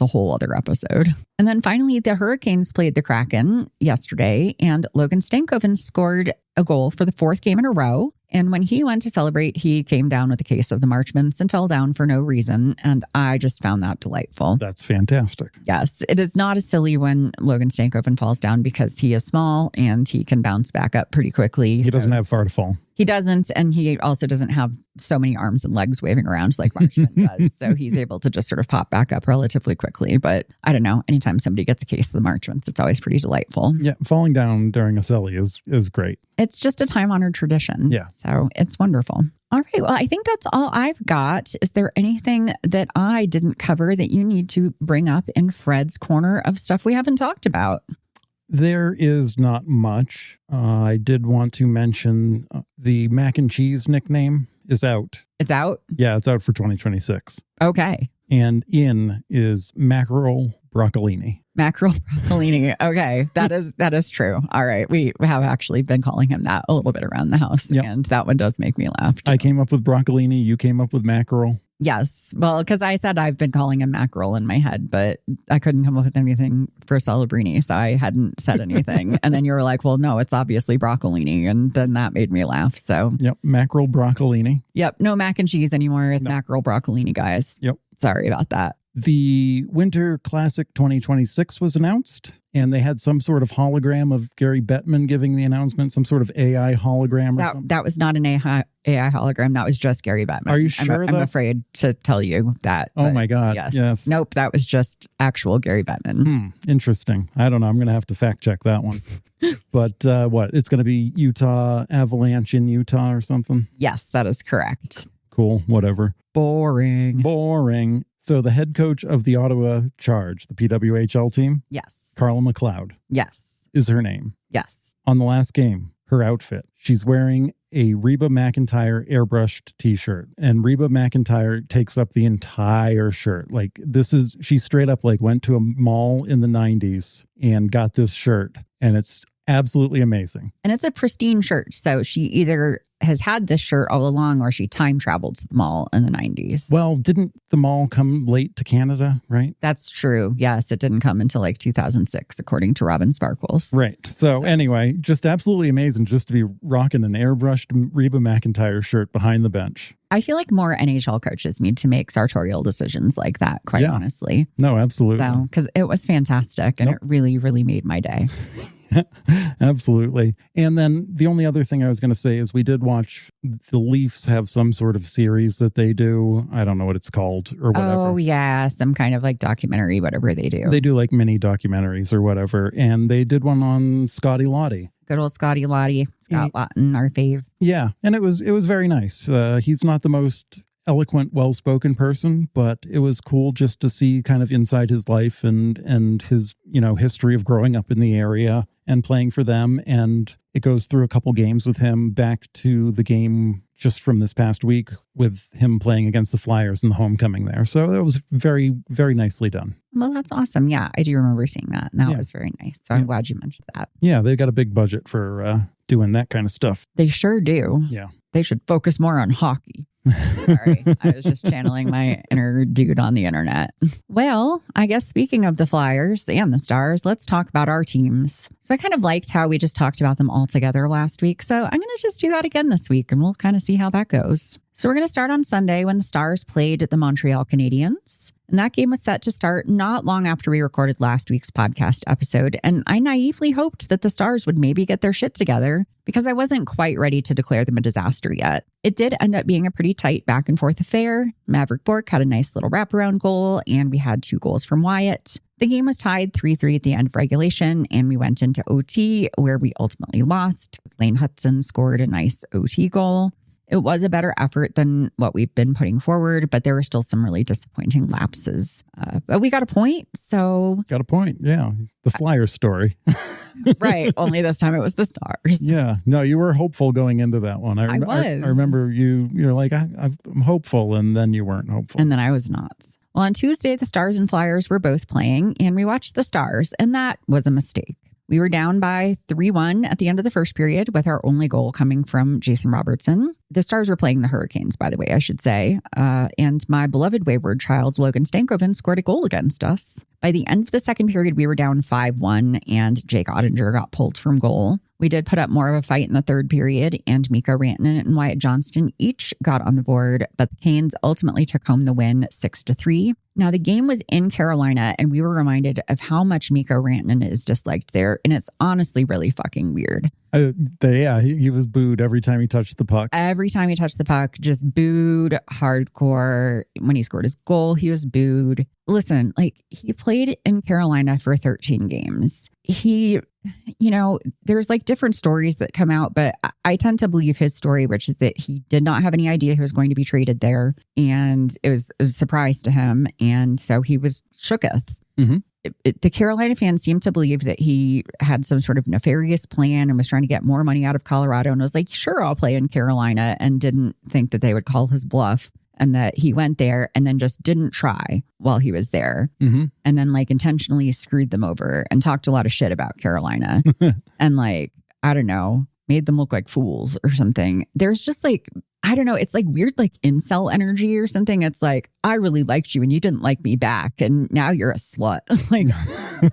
a whole other episode. And then finally, the Hurricanes played the Kraken yesterday, and Logan Stankoven scored a goal for the fourth game in a row. And when he went to celebrate, he came down with a case of the Marchments and fell down for no reason. And I just found that delightful. That's fantastic. Yes, it is not as silly when Logan Stankoven falls down because he is small and he can bounce back up pretty quickly. He doesn't have far to fall. He doesn't. And he also doesn't have so many arms and legs waving around like Marchment does. So he's able to just sort of pop back up relatively quickly. But I don't know. Anytime somebody gets a case of the Marchments, it's always pretty delightful. Yeah. Falling down during a celly is great. It's just a time-honored tradition. Yeah. So it's wonderful. All right. Well, I think that's all I've got. Is there anything that I didn't cover that you need to bring up in Fred's corner of stuff we haven't talked about? There is not much. I did want to mention the mac and cheese nickname is out. It's out? Yeah, it's out for 2026. Okay. And in is mackerel broccolini. Mackerel broccolini. Okay. That is true. All right. We have actually been calling him that a little bit around the house. Yep. And that one does make me laugh too. I came up with broccolini. You came up with mackerel. Yes. Well, because I said I've been calling him mackerel in my head, but I couldn't come up with anything for Celebrini, so I hadn't said anything. And then you were like, well, no, it's obviously broccolini. And then that made me laugh. So, yep. Mackerel broccolini. Yep. No mac and cheese anymore. It's mackerel broccolini, guys. Yep. Sorry about that. The Winter Classic 2026 was announced, and they had some sort of hologram of Gary Bettman giving the announcement, some sort of AI hologram or something. That was not an AI hologram. That was just Gary Bettman. Are you sure? I'm afraid to tell you that. Oh my God. Yes. Nope. That was just actual Gary Bettman. Interesting. I don't know. I'm going to have to fact check that one. But what? It's going to be Utah Avalanche in Utah or something? Yes, that is correct. Cool. Whatever. Boring. So the head coach of the Ottawa Charge, the PWHL team? Yes. Carla McLeod. Yes. Is her name. Yes. On the last game, her outfit, she's wearing a Reba McEntire airbrushed t-shirt, and Reba McEntire takes up the entire shirt. Like she straight up like went to a mall in the 90s and got this shirt, and it's absolutely amazing. And it's a pristine shirt. So she either has had this shirt all along or she time traveled to the mall in the 90s. Well, didn't the mall come late to Canada, right? That's true. Yes, it didn't come until like 2006, according to Robin Sparkles. Right. So anyway, just absolutely amazing just to be rocking an airbrushed Reba McEntire shirt behind the bench. I feel like more NHL coaches need to make sartorial decisions like that, quite honestly. No, absolutely. So, because it was fantastic and it really, really made my day. Absolutely. And then the only other thing I was going to say is we did watch the Leafs have some sort of series that they do. I don't know what it's called or whatever. Oh, yeah. Some kind of like documentary, whatever they do. They do like mini documentaries or whatever. And they did one on Scotty Lottie. Good old Scotty Lottie. Scott Lawton, our fave. Yeah. And it was very nice. He's not the most eloquent, well-spoken person, but it was cool just to see kind of inside his life and his, history of growing up in the area and playing for them. And it goes through a couple games with him back to the game just from this past week with him playing against the Flyers in the homecoming there. So that was very, very nicely done. Well, that's awesome. Yeah, I do remember seeing that. And that was very nice. So I'm glad you mentioned that. Yeah, they've got a big budget for doing that kind of stuff. They sure do. Yeah. They should focus more on hockey. Sorry, I was just channeling my inner dude on the internet. Well, I guess speaking of the Flyers and the Stars, let's talk about our teams. So I kind of liked how we just talked about them all together last week. So I'm going to just do that again this week and we'll kind of see how that goes. So we're going to start on Sunday when the Stars played the Montreal Canadiens. And that game was set to start not long after we recorded last week's podcast episode. And I naively hoped that the Stars would maybe get their shit together because I wasn't quite ready to declare them a disaster yet. It did end up being a pretty tight back and forth affair. Maverick Bourque had a nice little wraparound goal, and we had 2 goals from Wyatt. The game was tied 3-3 at the end of regulation, and we went into OT, where we ultimately lost. Lane Hudson scored a nice OT goal. It was a better effort than what we've been putting forward, but there were still some really disappointing lapses. But we got a point, so... Got a point, yeah. The Flyers story. Right, only this time it was the Stars. Yeah, no, you were hopeful going into that one. I was. I remember you're like, I'm hopeful, and then you weren't hopeful. And then I was not. Well, on Tuesday, the Stars and Flyers were both playing, and we watched the Stars, and that was a mistake. We were down by 3-1 at the end of the first period, with our only goal coming from Jason Robertson. The Stars were playing the Hurricanes, by the way, I should say. And my beloved wayward child, Logan Stankoven, scored a goal against us. By the end of the second period, we were down 5-1, and Jake Ottinger got pulled from goal. We did put up more of a fight in the third period, and Mikko Rantanen and Wyatt Johnston each got on the board, but the Canes ultimately took home the win 6-3. Now, the game was in Carolina, and we were reminded of how much Mikko Rantanen is disliked there, and it's honestly really fucking weird. He was booed every time he touched the puck. Every time he touched the puck, just booed hardcore. When he scored his goal, he was booed. Listen, like, he played in Carolina for 13 games. There's like different stories that come out, but I tend to believe his story, which is that he did not have any idea he was going to be traded there. And it was a surprise to him. And so he was shooketh. Mm-hmm. The Carolina fans seem to believe that he had some sort of nefarious plan and was trying to get more money out of Colorado and was like, sure, I'll play in Carolina, and didn't think that they would call his bluff, and that he went there and then just didn't try while he was there. Mm-hmm. And then like intentionally screwed them over and talked a lot of shit about Carolina and like, I don't know, made them look like fools or something. There's just like, I don't know. It's like weird, like incel energy or something. It's like, I really liked you and you didn't like me back, and now you're a slut. Like,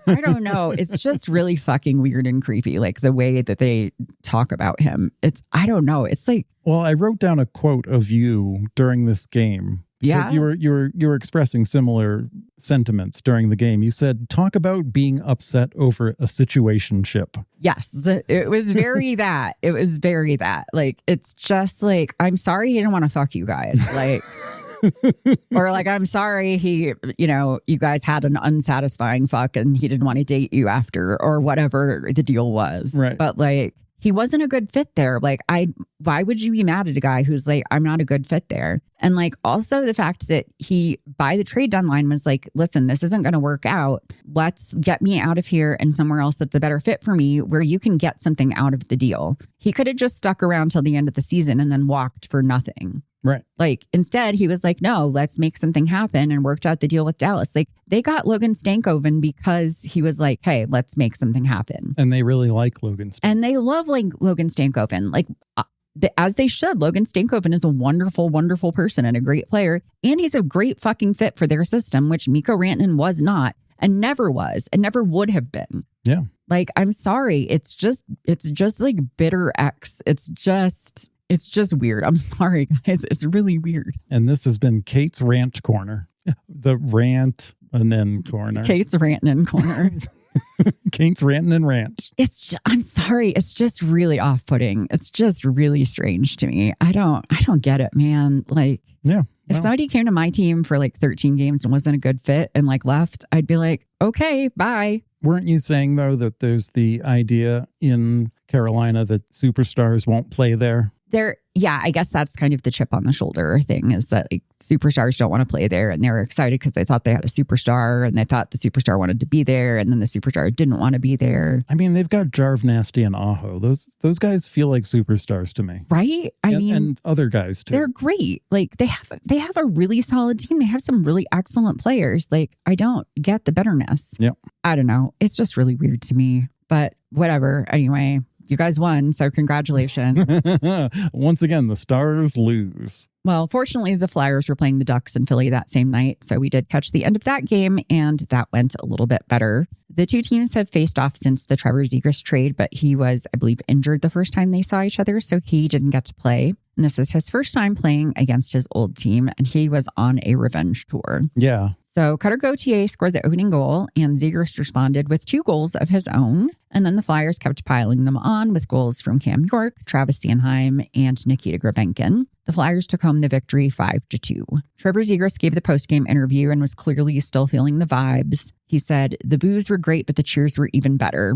I don't know. It's just really fucking weird and creepy. Like the way that they talk about him. I don't know. It's like, well, I wrote down a quote of you during this game. Because you were expressing similar sentiments during the game. You said, talk about being upset over a situationship. Yes, it was very that. It was very that. Like, it's just like, I'm sorry he didn't want to fuck you guys. Like, or like, I'm sorry you guys had an unsatisfying fuck and he didn't want to date you after, or whatever the deal was. Right. But like, he wasn't a good fit there. Like, why would you be mad at a guy who's like, I'm not a good fit there? And like, also the fact that he, by the trade deadline, was like, listen, this isn't going to work out. Let's get me out of here and somewhere else that's a better fit for me, where you can get something out of the deal. He could have just stuck around till the end of the season and then walked for nothing. Right. Like, instead, he was like, no, let's make something happen, and worked out the deal with Dallas. Like, they got Logan Stankoven because he was like, hey, let's make something happen. And they really like Logan Stankoven. And they love like Logan Stankoven. Like, as they should. Logan Stankoven is a wonderful, wonderful person and a great player. And he's a great fucking fit for their system, which Mikko Rantanen was not, and never was, and never would have been. Yeah. Like, I'm sorry. It's just like bitter X. It's just weird. I'm sorry, guys. It's really weird. And this has been Kate's Rant Corner. The rant and then corner. Kate's Ranting and Corner. Kate's Ranting and Rant. I'm sorry. It's just really off-putting. It's just really strange to me. I don't get it, man. Like, yeah. If somebody came to my team for like 13 games and wasn't a good fit and like left, I'd be like, okay, bye. Weren't you saying, though, that there's the idea in Carolina that superstars won't play there? Yeah, I guess that's kind of the chip on the shoulder thing, is that like superstars don't want to play there, and they were excited because they thought they had a superstar, and they thought the superstar wanted to be there, and then the superstar didn't want to be there. I mean, they've got Jarv Nasty and Aho. Those guys feel like superstars to me. Right? And other guys too. They're great. Like they have a really solid team. They have some really excellent players. Like, I don't get the bitterness. Yep. I don't know. It's just really weird to me, but whatever. Anyway, you guys won, so congratulations. Once again, the Stars lose. Well, fortunately, the Flyers were playing the Ducks in Philly that same night, so we did catch the end of that game, and that went a little bit better. The two teams have faced off since the Trevor Zegras trade, but he was, I believe, injured the first time they saw each other, so he didn't get to play. And this is his first time playing against his old team, and he was on a revenge tour. Yeah. So Cutter Gauthier scored the opening goal, and Zegras responded with 2 goals of his own. And then the Flyers kept piling them on with goals from Cam York, Travis Sanheim, and Nikita Grabenkin. The Flyers took home the victory 5-2. Trevor Zegras gave the postgame interview and was clearly still feeling the vibes. He said, the boos were great, but the cheers were even better,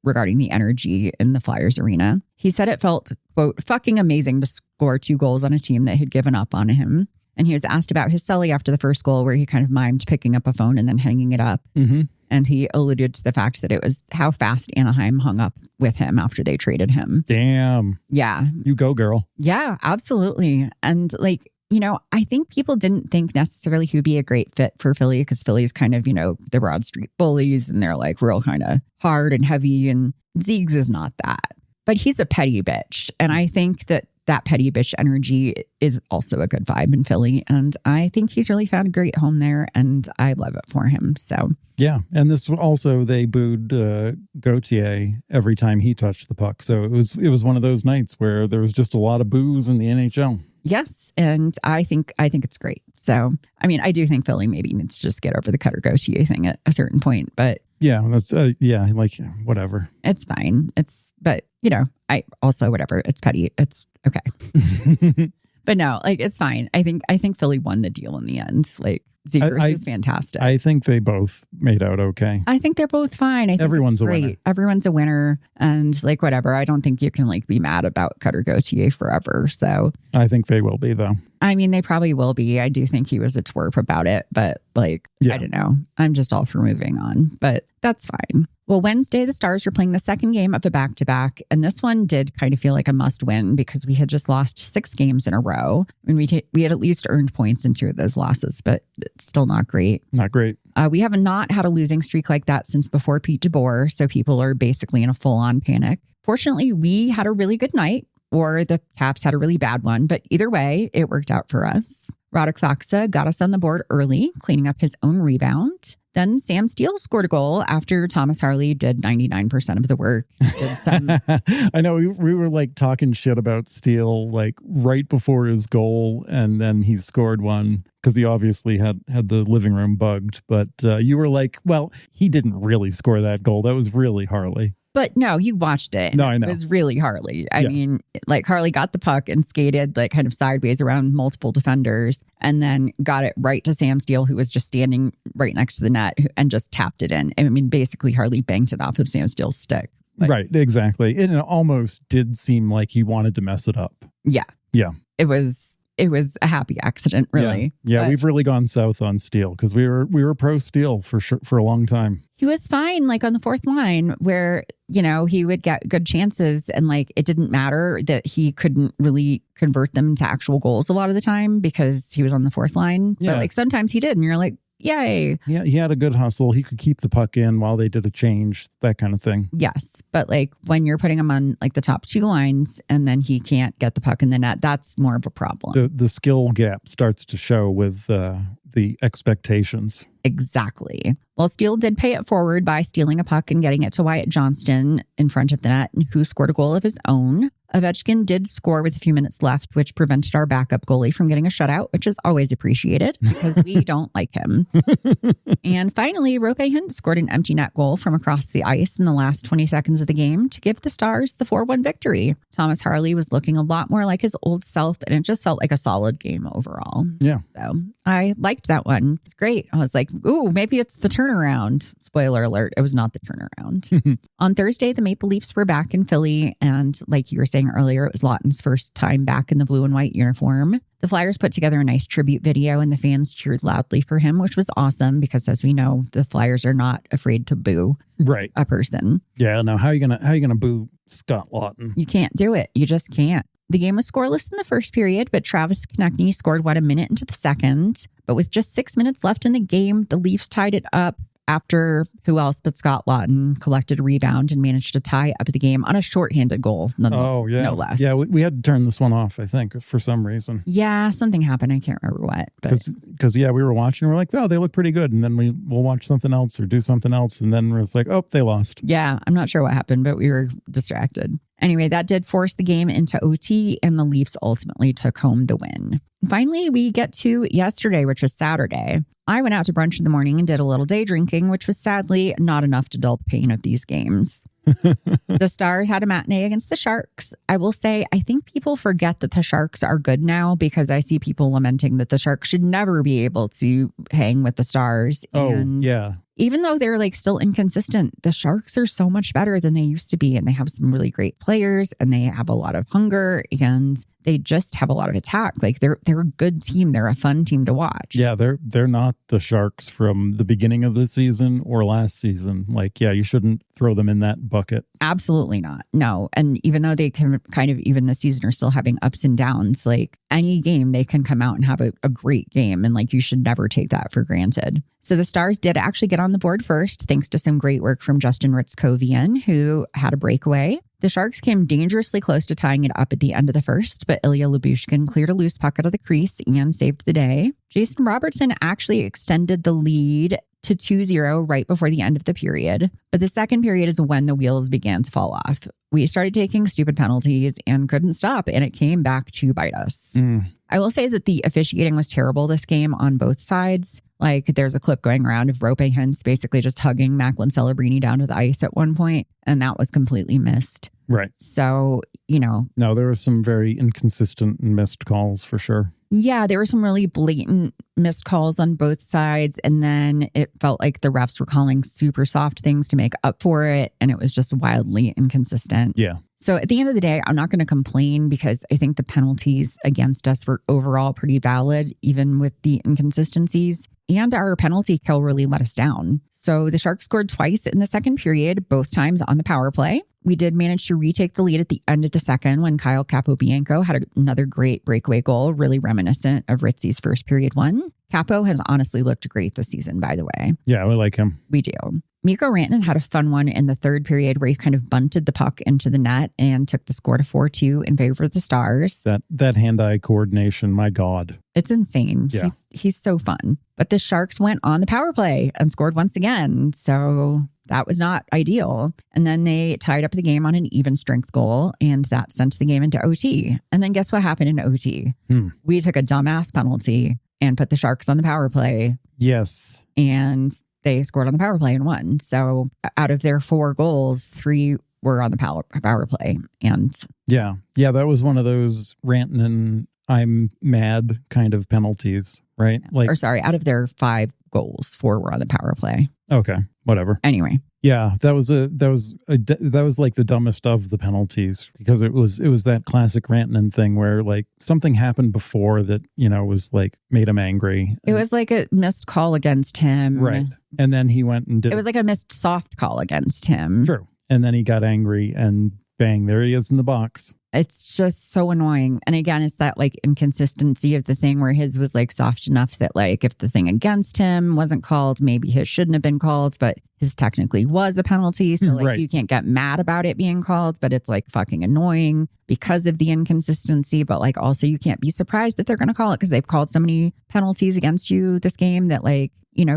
regarding the energy in the Flyers arena. He said it felt quote, fucking amazing to score 2 goals on a team that had given up on him. And he was asked about his celly after the first goal, where he kind of mimed picking up a phone and then hanging it up. Mm-hmm. And he alluded to the fact that it was how fast Anaheim hung up with him after they traded him. Damn. Yeah. You go, girl. Yeah, absolutely. And like, you know, I think people didn't think necessarily he would be a great fit for Philly because Philly's kind of, you know, the Broad Street bullies and they're like real kind of hard and heavy. And Zeegs is not that. But he's a petty bitch. And I think that petty bitch energy is also a good vibe in Philly. And I think he's really found a great home there. And I love it for him. So, yeah. And this also, they booed Gauthier every time he touched the puck. So it was one of those nights where there was just a lot of boos in the NHL. Yes. And I think it's great. So, I mean, I do think Philly maybe needs to just get over the Cutter Gauthier thing at a certain point. But yeah, that's, like, whatever. It's fine. But, you know, I also, whatever. It's petty. It's okay. But no, like, it's fine. I think Philly won the deal in the end. Like, Zegras is fantastic. I think they both made out okay. I think they're both fine. I think everyone's great. A winner. Everyone's a winner. And like, whatever. I don't think you can like be mad about Cutter Gauthier forever. So I think they will be, though. I mean, they probably will be. I do think he was a twerp about it, but like, I don't know. I'm just all for moving on, but that's fine. Well, Wednesday, the Stars were playing the second game of the back-to-back, and this one did kind of feel like a must-win because we had just lost 6 games in a row. And we had at least earned points in 2 of those losses, but it's still not great. Not great. We have not had a losing streak like that since before Pete DeBoer, so people are basically in a full-on panic. Fortunately, we had a really good night, or the Caps had a really bad one, but either way, it worked out for us. Radek Faksa got us on the board early, cleaning up his own rebound. Then Sam Steele scored a goal after Thomas Harley did 99% of the work. Did some. I know we were like talking shit about Steele like right before his goal, and then he scored one because he obviously had the living room bugged. But you were like, well, he didn't really score that goal. That was really Harley. But no, you watched it. No, I know. It was really Harley. I mean, like Harley got the puck and skated like kind of sideways around multiple defenders and then got it right to Sam Steele, who was just standing right next to the net and just tapped it in. I mean, basically Harley banked it off of Sam Steele's stick. Right, exactly. It almost did seem like he wanted to mess it up. Yeah. Yeah. It was a happy accident, really. Yeah, we've really gone south on Steele because we were pro Steele for sure for a long time. He was fine, like on the fourth line where, you know, he would get good chances and like it didn't matter that he couldn't really convert them into actual goals a lot of the time because he was on the fourth line. Yeah. But like sometimes he did and you're like, yay. Yeah, he had a good hustle. He could keep the puck in while they did a change, that kind of thing. Yes. But like when you're putting him on like the top 2 lines and then he can't get the puck in the net, that's more of a problem. The skill gap starts to show with the expectations. Exactly. Well, Steele did pay it forward by stealing a puck and getting it to Wyatt Johnston in front of the net, who scored a goal of his own. Ovechkin did score with a few minutes left, which prevented our backup goalie from getting a shutout, which is always appreciated because we don't like him. And finally, Rope Hintz scored an empty net goal from across the ice in the last 20 seconds of the game to give the Stars the 4-1 victory. Thomas Harley was looking a lot more like his old self, and it just felt like a solid game overall. Yeah. So I liked that one. It's great. I was like, ooh, maybe it's the turnaround. Spoiler alert, it was not the turnaround. On Thursday, the Maple Leafs were back in Philly, and like you were saying earlier, it was Lawton's first time back in the blue and white uniform. The Flyers put together a nice tribute video and the fans cheered loudly for him, which was awesome because as we know, the Flyers are not afraid to boo a person. Yeah, no, how are you gonna boo Scott Lawton? You can't do it. You just can't. The game was scoreless in the first period, but Travis Konechny scored a minute into the second. But with just 6 minutes left in the game, the Leafs tied it up after who else but Scott Lawton collected a rebound and managed to tie up the game on a shorthanded goal. No less. Yeah, we had to turn this one off, I think, for some reason. Yeah, something happened. I can't remember what. Because we were watching and we're like, oh, they look pretty good. And then we'll watch something else or do something else. And then it's like, oh, they lost. Yeah, I'm not sure what happened, but we were distracted. Anyway, that did force the game into OT, and the Leafs ultimately took home the win. Finally, we get to yesterday, which was Saturday. I went out to brunch in the morning and did a little day drinking, which was sadly not enough to dull the pain of these games. The Stars had a matinee against the Sharks. I will say, I think people forget that the Sharks are good now because I see people lamenting that the Sharks should never be able to hang with the Stars. Oh, yeah. even though they're like still inconsistent, the Sharks are so much better than they used to be. And they have some really great players and they have a lot of hunger and they just have a lot of attack. Like they're a good team. They're a fun team to watch. Yeah, they're not the Sharks from the beginning of the season or last season. Like, yeah, you shouldn't throw them in that bucket. Absolutely not. No. And even though they can kind of, even this season are still having ups and downs, like any game, they can come out and have a great game. And like, you should never take that for granted. So the Stars did actually get on the board first, thanks to some great work from Justin Ritzkovian, who had a breakaway. The Sharks came dangerously close to tying it up at the end of the first, but Ilya Lyubushkin cleared a loose puck out of the crease and saved the day. Jason Robertson actually extended the lead to 2-0 right before the end of the period. But the second period is when the wheels began to fall off. We started taking stupid penalties and couldn't stop, and it came back to bite us. I will say that the officiating was terrible this game on both sides. Like, there's a clip going around of Rope Hintz basically just hugging Macklin Celebrini down to the ice at one point, and that was completely missed. Right. So, No, there were some very inconsistent and missed calls for sure. Yeah, there were some really blatant missed calls on both sides. And then it felt like the refs were calling super soft things to make up for it. And it was just wildly inconsistent. Yeah. So at the end of the day, I'm not going to complain because I think the penalties against us were overall pretty valid, even with the inconsistencies. And our penalty kill really let us down. So the Sharks scored twice in the second period, both times on the power play. We did manage to retake the lead at the end of the second when Kyle Capobianco had another great breakaway goal, really reminiscent of Ritzy's first period one. Capo has honestly looked great this season, by the way. Yeah, we like him. We do. Mikko Rantanen had a fun one in the third period where he kind of bunted the puck into the net and took the score to 4-2 in favor of the Stars. That hand-eye coordination, my God. It's insane. Yeah. He's so fun. But the Sharks went on the power play and scored once again. So that was not ideal. And then they tied up the game on an even strength goal, and that sent the game into OT. And then guess what happened in OT? We took a dumbass penalty and put the Sharks on the power play. Yes. And they scored on the power play and won. So out of their 4 goals, 3 were on the power play. And yeah, that was one of those Rantanen, I'm mad kind of penalties, right? Out of their 5 goals, 4 were on the power play. Okay, whatever. Anyway. Yeah, that was like the dumbest of the penalties because it was that classic Rantanen thing where like something happened before that, was like made him angry. It was like a missed call against him. Right. And then he went and did it. Was like a missed soft call against him. True. And then he got angry and bang, there he is in the box. It's just so annoying. And again, it's that like inconsistency of the thing where his was like soft enough that like if the thing against him wasn't called, maybe his shouldn't have been called, but his technically was a penalty. So like You can't get mad about it being called, but it's like fucking annoying because of the inconsistency. But like also you can't be surprised that they're going to call it because they've called so many penalties against you this game that like,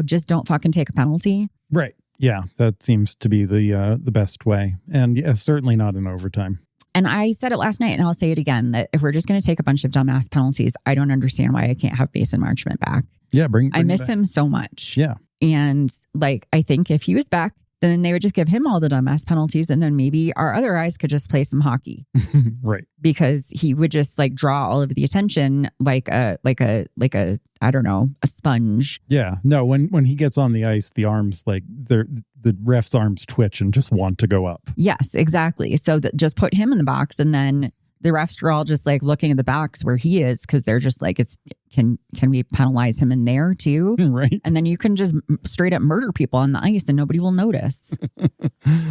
just don't fucking take a penalty. Right. Yeah, that seems to be the best way. And yeah, certainly not in overtime. And I said it last night and I'll say it again, that if we're just going to take a bunch of dumbass penalties, I don't understand why I can't have Mason Marchment back. Yeah, I miss him so much. Yeah. And like, I think if he was back, then they would just give him all the dumbass penalties and then maybe our other guys could just play some hockey. Right. Because he would just like draw all of the attention like a I don't know, a sponge. Yeah. No, when he gets on the ice, the arms like the ref's arms twitch and just want to go up. Yes, exactly. So just put him in the box and then the refs are all just like looking at the box where he is because they're just like, can we penalize him in there too? Right. And then you can just straight up murder people on the ice and nobody will notice.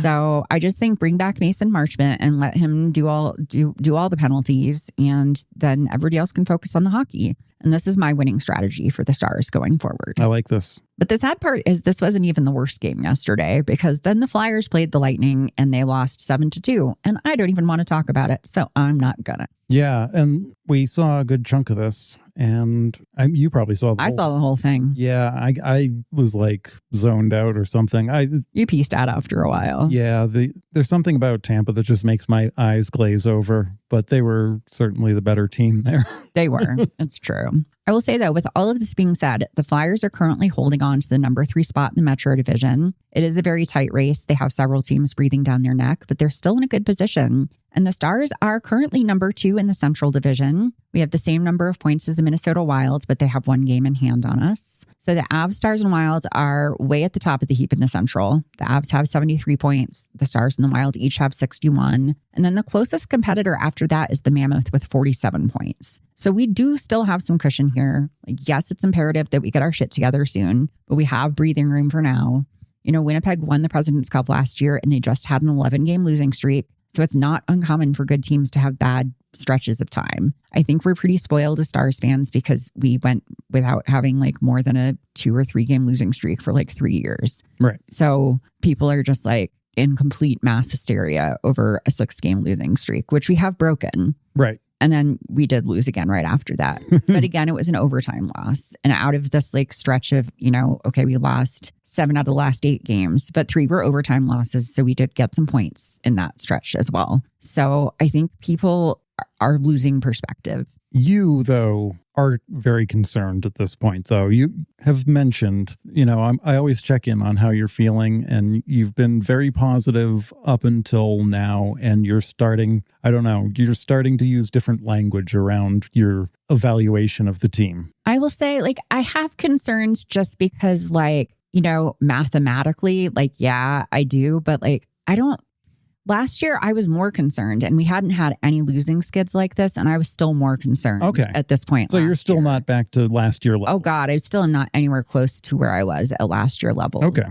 So I just think bring back Mason Marchment and let him do all the penalties and then everybody else can focus on the hockey. And this is my winning strategy for the Stars going forward. I like this. But the sad part is this wasn't even the worst game yesterday because then the Flyers played the Lightning and they lost 7-2. And I don't even want to talk about it. So I'm not gonna. Yeah. And we saw a good chunk of this. And you probably saw I saw the whole thing. Yeah. I was like zoned out or something. You pieced out after a while. Yeah. There's something about Tampa that just makes my eyes glaze over. But they were certainly the better team there. They were. It's true. I will say, though, with all of this being said, the Flyers are currently holding on to the number 3 spot in the Metro Division. It is a very tight race. They have several teams breathing down their neck, but they're still in a good position. And the Stars are currently number 2 in the Central Division. We have the same number of points as the Minnesota Wilds, but they have 1 game in hand on us. So the Avs, Stars, and Wilds are way at the top of the heap in the Central. The Avs have 73 points. The Stars and the Wild each have 61. And then the closest competitor after that is the Mammoth with 47 points. So we do still have some cushion here. Like, yes, it's imperative that we get our shit together soon, but we have breathing room for now. You know, Winnipeg won the President's Cup last year and they just had an 11-game losing streak. So it's not uncommon for good teams to have bad stretches of time. I think we're pretty spoiled as Stars fans because we went without having like more than a 2 or 3 game losing streak for like 3 years. Right. So people are just like in complete mass hysteria over a 6-game losing streak, which we have broken. Right. And then we did lose again right after that. But again, it was an overtime loss. And out of this like stretch of, you know, okay, we lost 7 out of the last 8 games, but 3 were overtime losses. So we did get some points in that stretch as well. So I think people are losing perspective. You, though, are very concerned at this point, though. You have mentioned, you know, I always check in on how you're feeling, and you've been very positive up until now, and you're starting, I don't know, you're starting to use different language around your evaluation of the team. I will say, like, I have concerns just because, like, you know, mathematically, like, yeah, I do, but like, I don't. Last year, I was more concerned, and we hadn't had any losing skids like this, and I was still more concerned at this point. So you're still not back to last year level? Oh, God, I still am not anywhere close to where I was at last year levels. Okay.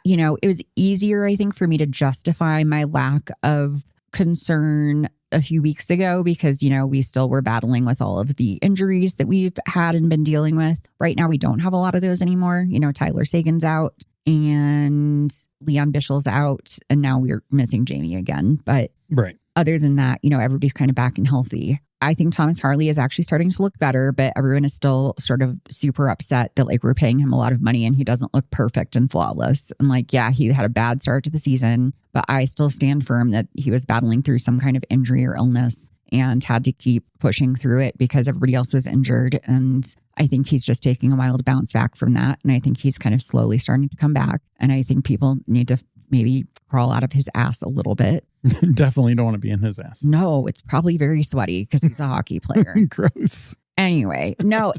You know, it was easier, I think, for me to justify my lack of concern a few weeks ago because, you know, we still were battling with all of the injuries that we've had and been dealing with. Right now, we don't have a lot of those anymore. You know, Tyler Sagan's out. And Leon Bischel's out, and now we're missing Jamie again. But other than that, you know, everybody's kind of back and healthy. I think Thomas Harley is actually starting to look better, but everyone is still sort of super upset that like we're paying him a lot of money and he doesn't look perfect and flawless. And like, yeah, he had a bad start to the season, but I still stand firm that he was battling through some kind of injury or illness and had to keep pushing through it because everybody else was injured. And I think he's just taking a while to bounce back from that. And I think he's kind of slowly starting to come back. And I think people need to maybe crawl out of his ass a little bit. Definitely don't want to be in his ass. No, it's probably very sweaty because he's a hockey player. Gross. Anyway, no,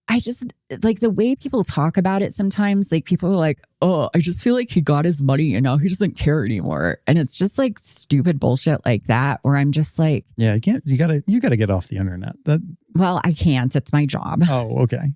I just like the way people talk about it sometimes, like people are like, oh, I just feel like he got his money and now he doesn't care anymore. And it's just like stupid bullshit like that, where I'm just like, yeah, you gotta get off the internet. Well, I can't. It's my job. Oh, okay.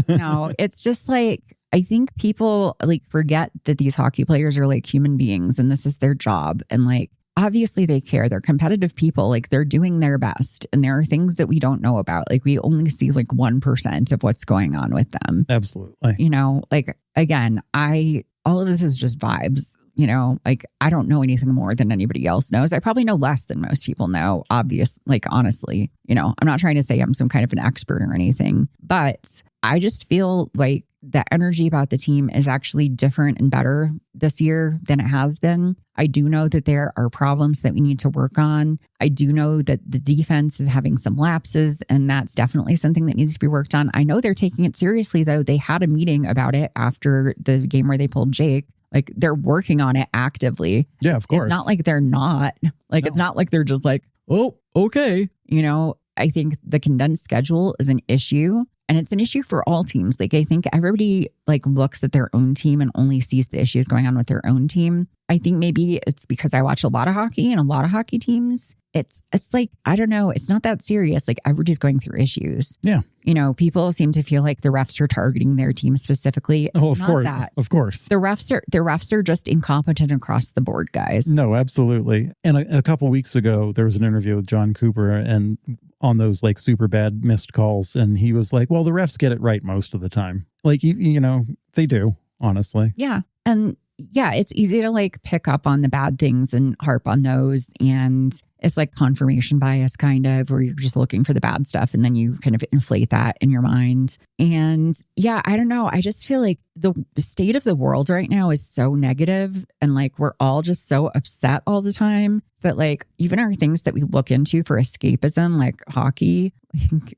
No, it's just like, I think people like forget that these hockey players are like human beings and this is their job. And like, obviously they care. They're competitive people. Like they're doing their best. And there are things that we don't know about. Like we only see like 1% of what's going on with them. Absolutely. You know, like, again, all of this is just vibes. You know, like I don't know anything more than anybody else knows. I probably know less than most people know, honestly, you know, I'm not trying to say I'm some kind of an expert or anything, but I just feel like the energy about the team is actually different and better this year than it has been. I do know that there are problems that we need to work on. I do know that the defense is having some lapses, and that's definitely something that needs to be worked on. I know they're taking it seriously, though. They had a meeting about it after the game where they pulled Jake. Like they're working on it actively. Yeah, of course. It's not like they're not. Like, no. It's not like they're just like, oh, okay. You know, I think the condensed schedule is an issue. And it's an issue for all teams. Like, I think everybody like looks at their own team and only sees the issues going on with their own team. I think maybe it's because I watch a lot of hockey and a lot of hockey teams. It's like, I don't know. It's not that serious. Like everybody's going through issues. Yeah. You know, people seem to feel like the refs are targeting their team specifically. Oh, of course. Of course. The refs are just incompetent across the board, guys. No, absolutely. And a couple weeks ago, there was an interview with John Cooper and on those like super bad missed calls. And he was like, well, the refs get it right most of the time. Like, you know, they do, honestly. Yeah. And yeah, it's easy to like pick up on the bad things and harp on those. And it's like confirmation bias kind of, where you're just looking for the bad stuff and then you kind of inflate that in your mind. And yeah, I don't know. I just feel like the state of the world right now is so negative, and like we're all just so upset all the time that like even our things that we look into for escapism, like hockey,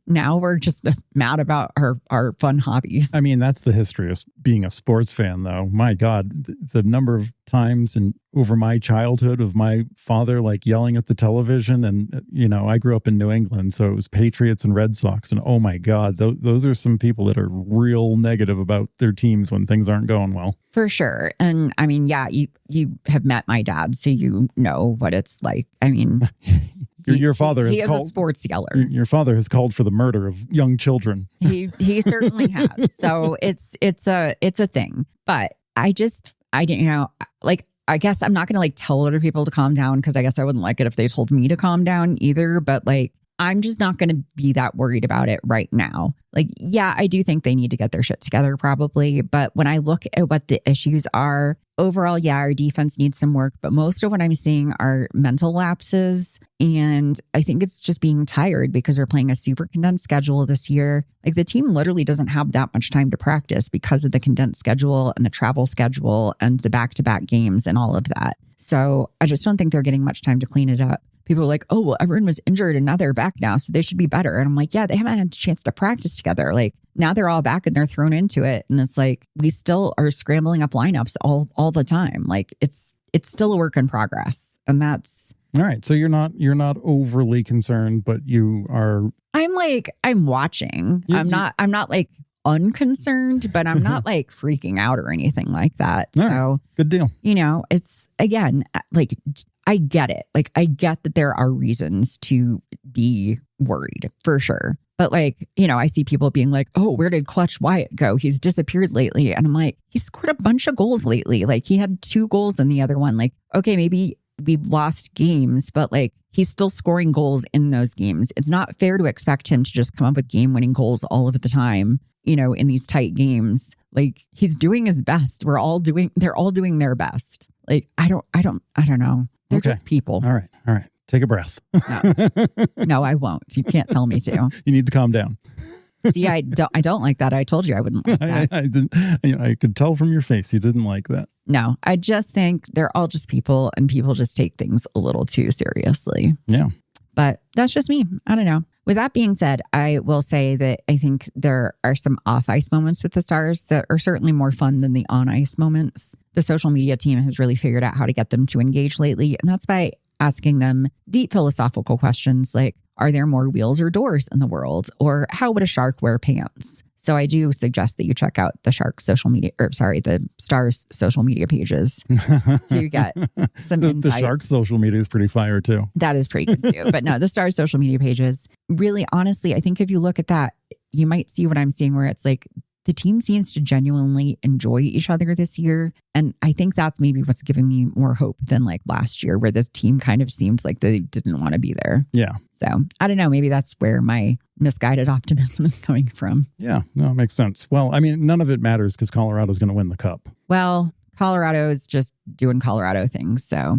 now we're just mad about our fun hobbies. I mean, that's the history of being a sports fan, though. My God, the number of times and over my childhood of my father like yelling at the television. And, I grew up in New England, so it was Patriots and Red Sox. And oh my God, those are some people that are real negative about their teams when things aren't going well. For sure. And I mean, yeah, you have met my dad, so you know what it's like. I mean, your father he is a sports yeller. Your father has called for the murder of young children. He certainly has. So it's a thing. But I didn't, I guess I'm not going to like tell other people to calm down, because I guess I wouldn't like it if they told me to calm down either. But like, I'm just not going to be that worried about it right now. Like, yeah, I do think they need to get their shit together probably. But when I look at what the issues are, overall, yeah, our defense needs some work. But most of what I'm seeing are mental lapses. And I think it's just being tired because we're playing a super condensed schedule this year. Like, the team literally doesn't have that much time to practice because of the condensed schedule and the travel schedule and the back-to-back games and all of that. So I just don't think they're getting much time to clean it up. People are like, oh, well, everyone was injured and now they're back now, so they should be better. And I'm like, yeah, they haven't had a chance to practice together. Like, now they're all back and they're thrown into it. And it's like, we still are scrambling up lineups all the time. Like, it's still a work in progress. And that's... All right. So you're not overly concerned, but you are... I'm watching. I'm not like unconcerned, but I'm not like freaking out or anything like that. All so right. Good deal. It's, again, like, I get it. Like, I get that there are reasons to be worried for sure. But like, I see people being like, oh, where did Clutch Wyatt go? He's disappeared lately. And I'm like, he scored a bunch of goals lately. Like, he had 2 goals in the other one. Like, okay, maybe we've lost games, but like, he's still scoring goals in those games. It's not fair to expect him to just come up with game-winning goals all of the time, in these tight games. Like, he's doing his best. They're all doing their best. Like, I don't know. They're just people. All right. Take a breath. No, I won't. You can't tell me to. You need to calm down. See, I don't like that. I told you I wouldn't like that. I didn't. I could tell from your face you didn't like that. No, I just think they're all just people, and people just take things a little too seriously. Yeah. But that's just me. I don't know. With that being said, I will say that I think there are some off-ice moments with the Stars that are certainly more fun than the on-ice moments. The social media team has really figured out how to get them to engage lately, and that's by asking them deep philosophical questions like, are there more wheels or doors in the world? Or how would a shark wear pants? So I do suggest that you check out the the Stars social media pages. So you get some insights. The Shark social media is pretty fire too. That is pretty good too. But no, the Stars social media pages, really, honestly, I think if you look at that, you might see what I'm seeing, where it's like, the team seems to genuinely enjoy each other this year. And I think that's maybe what's giving me more hope than like last year, where this team kind of seemed like they didn't want to be there. Yeah. So I don't know. Maybe that's where my misguided optimism is coming from. Yeah. No, it makes sense. Well, I mean, none of it matters because Colorado's going to win the cup. Well, Colorado is just doing Colorado things. So,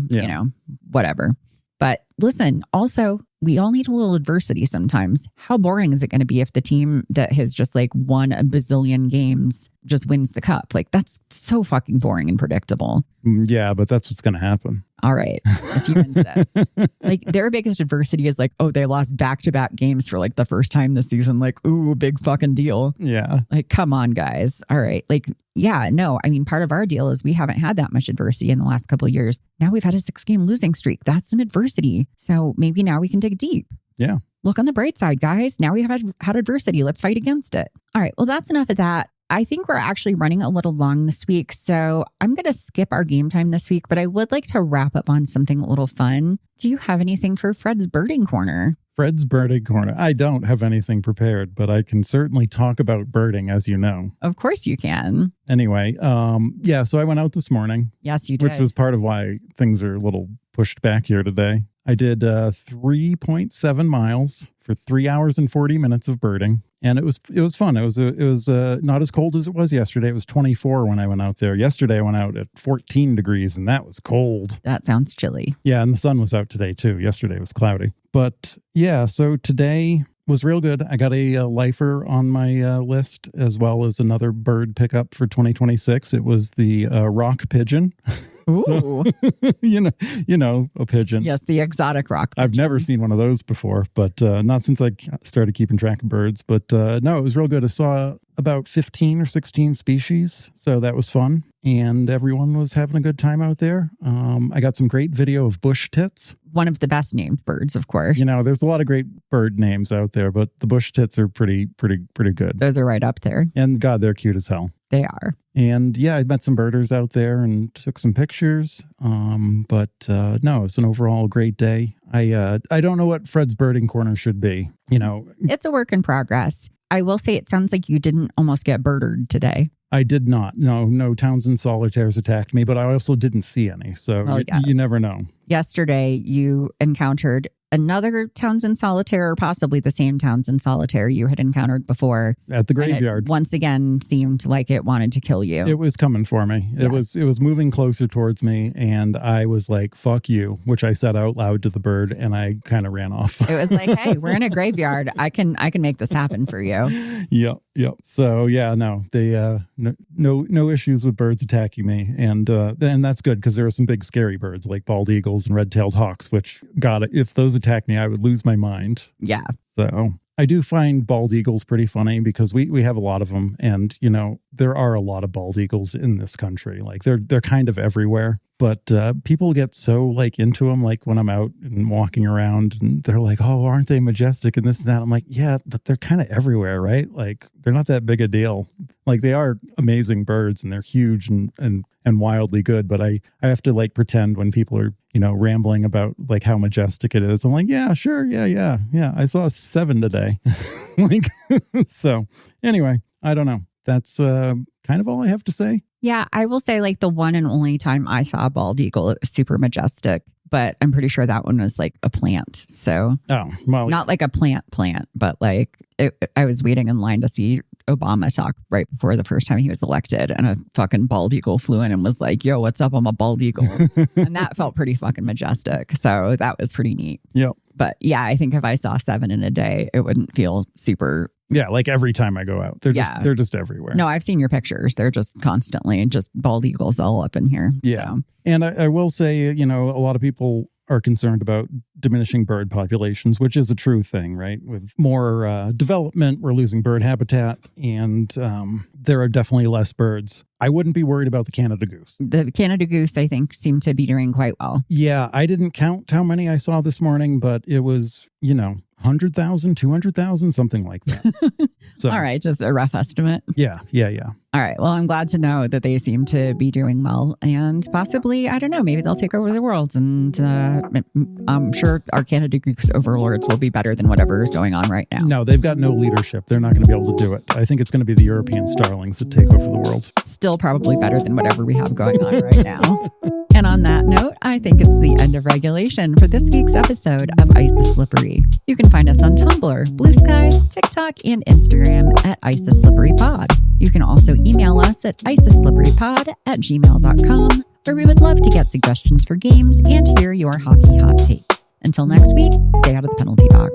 whatever. But listen, also, we all need a little adversity sometimes. How boring is it going to be if the team that has just like won a bazillion games just wins the cup? Like, that's so fucking boring and predictable. Yeah, but that's what's going to happen. All right. If you insist. Like, their biggest adversity is like, oh, they lost back-to-back games for like the first time this season. Like, ooh, big fucking deal. Yeah. Like, come on, guys. All right. Like, yeah, no. I mean, part of our deal is we haven't had that much adversity in the last couple of years. Now we've had a 6-game losing streak. That's some adversity. So maybe now we can dig deep. Yeah. Look on the bright side, guys. Now we have had adversity. Let's fight against it. All right. Well, that's enough of that. I think we're actually running a little long this week, so I'm going to skip our game time this week, but I would like to wrap up on something a little fun. Do you have anything for Fred's Birding Corner? Fred's Birding Corner. I don't have anything prepared, but I can certainly talk about birding, as you know. Of course you can. Anyway, so I went out this morning. Yes, you did. Which was part of why things are a little pushed back here today. I did 3.7 miles for 3 hours and 40 minutes of birding. And it was fun. It was not as cold as it was yesterday. It was 24 when I went out there. Yesterday I went out at 14 degrees and that was cold. That sounds chilly. Yeah, and the sun was out today too. Yesterday was cloudy. But yeah, so today was real good. I got a lifer on my list, as well as another bird pickup for 2026. It was the rock pigeon. Ooh. So, you know, a pigeon. Yes, the exotic rock pigeon. I've never seen one of those before, but not since I started keeping track of birds. But no, it was real good. I saw about 15 or 16 species, so that was fun. and everyone was having a good time out there. I got some great video of bush tits. One of the best named birds, of course. You know, there's a lot of great bird names out there, but the bush tits are pretty good. Those are right up there. And God, they're cute as hell. They are. And yeah, I met some birders out there and took some pictures. But no, it's an overall great day. I don't know what Fred's birding corner should be. You know, it's a work in progress. I will say it sounds like you didn't almost get birdered today. I did not. No Townsend solitaires attacked me, but I also didn't see any. So you never know. Yesterday, you encountered another Townsend solitaire, or possibly the same Townsend solitaire you had encountered before at the graveyard. Once again, seemed like it wanted to kill you. It was coming for me. Yes. It was moving closer towards me, and I was like, "Fuck you," which I said out loud to the bird, and I kind of ran off. It was like, "Hey, we're in a graveyard. I can make this happen for you." Yep. So yeah, no, they no issues with birds attacking me, and that's good because there are some big scary birds like bald eagles and red-tailed hawks, which God, if those attack me, I would lose my mind. Yeah. So I do find bald eagles pretty funny because we have a lot of them, and you know there are a lot of bald eagles in this country. Like they're kind of everywhere, but people get so like into them. Like when I'm out and walking around, and they're like, "Oh, aren't they majestic?" and this and that. I'm like, "Yeah, but they're kind of everywhere, right? Like they're not that big a deal. Like they are amazing birds, and they're huge and wildly good. But I have to like pretend when people are rambling about like how majestic it is. I'm like, yeah, sure, yeah. I saw 7 today. Like, so anyway, I don't know. That's kind of all I have to say. Yeah, I will say like the one and only time I saw a bald eagle, it was super majestic, but I'm pretty sure that one was like a plant. So not like a plant, but like I was waiting in line to see Obama talk right before the first time he was elected, and a fucking bald eagle flew in and was like, "Yo, what's up? I'm a bald eagle." And that felt pretty fucking majestic. So that was pretty neat. Yep. But yeah, I think if I saw 7 in a day, it wouldn't feel super. Yeah, like every time I go out, they're just everywhere. No, I've seen your pictures. They're just constantly just bald eagles all up in here. Yeah. So. And I will say, a lot of people are concerned about diminishing bird populations, which is a true thing, right? With more development, we're losing bird habitat, and there are definitely less birds. I wouldn't be worried about the Canada goose. The Canada goose, I think, seemed to be doing quite well. Yeah, I didn't count how many I saw this morning, but it was, 100,000, 200,000, something like that. So, all right, just a rough estimate. Yeah. All right, well, I'm glad to know that they seem to be doing well, and possibly, I don't know, maybe they'll take over the world, and I'm sure our Canada goose overlords will be better than whatever is going on right now. No, they've got no leadership. They're not going to be able to do it. I think it's going to be the European starlings that take over the world. Still probably better than whatever we have going on right now. And on that note, I think it's the end of regulation for this week's episode of Ice is Slippery. You can find us on Tumblr, Blue Sky, TikTok, and Instagram at Ice is Slippery Pod. You can also email us at iceisslipperypod@gmail.com, where we would love to get suggestions for games and hear your hockey hot takes. Until next week, stay out of the penalty box.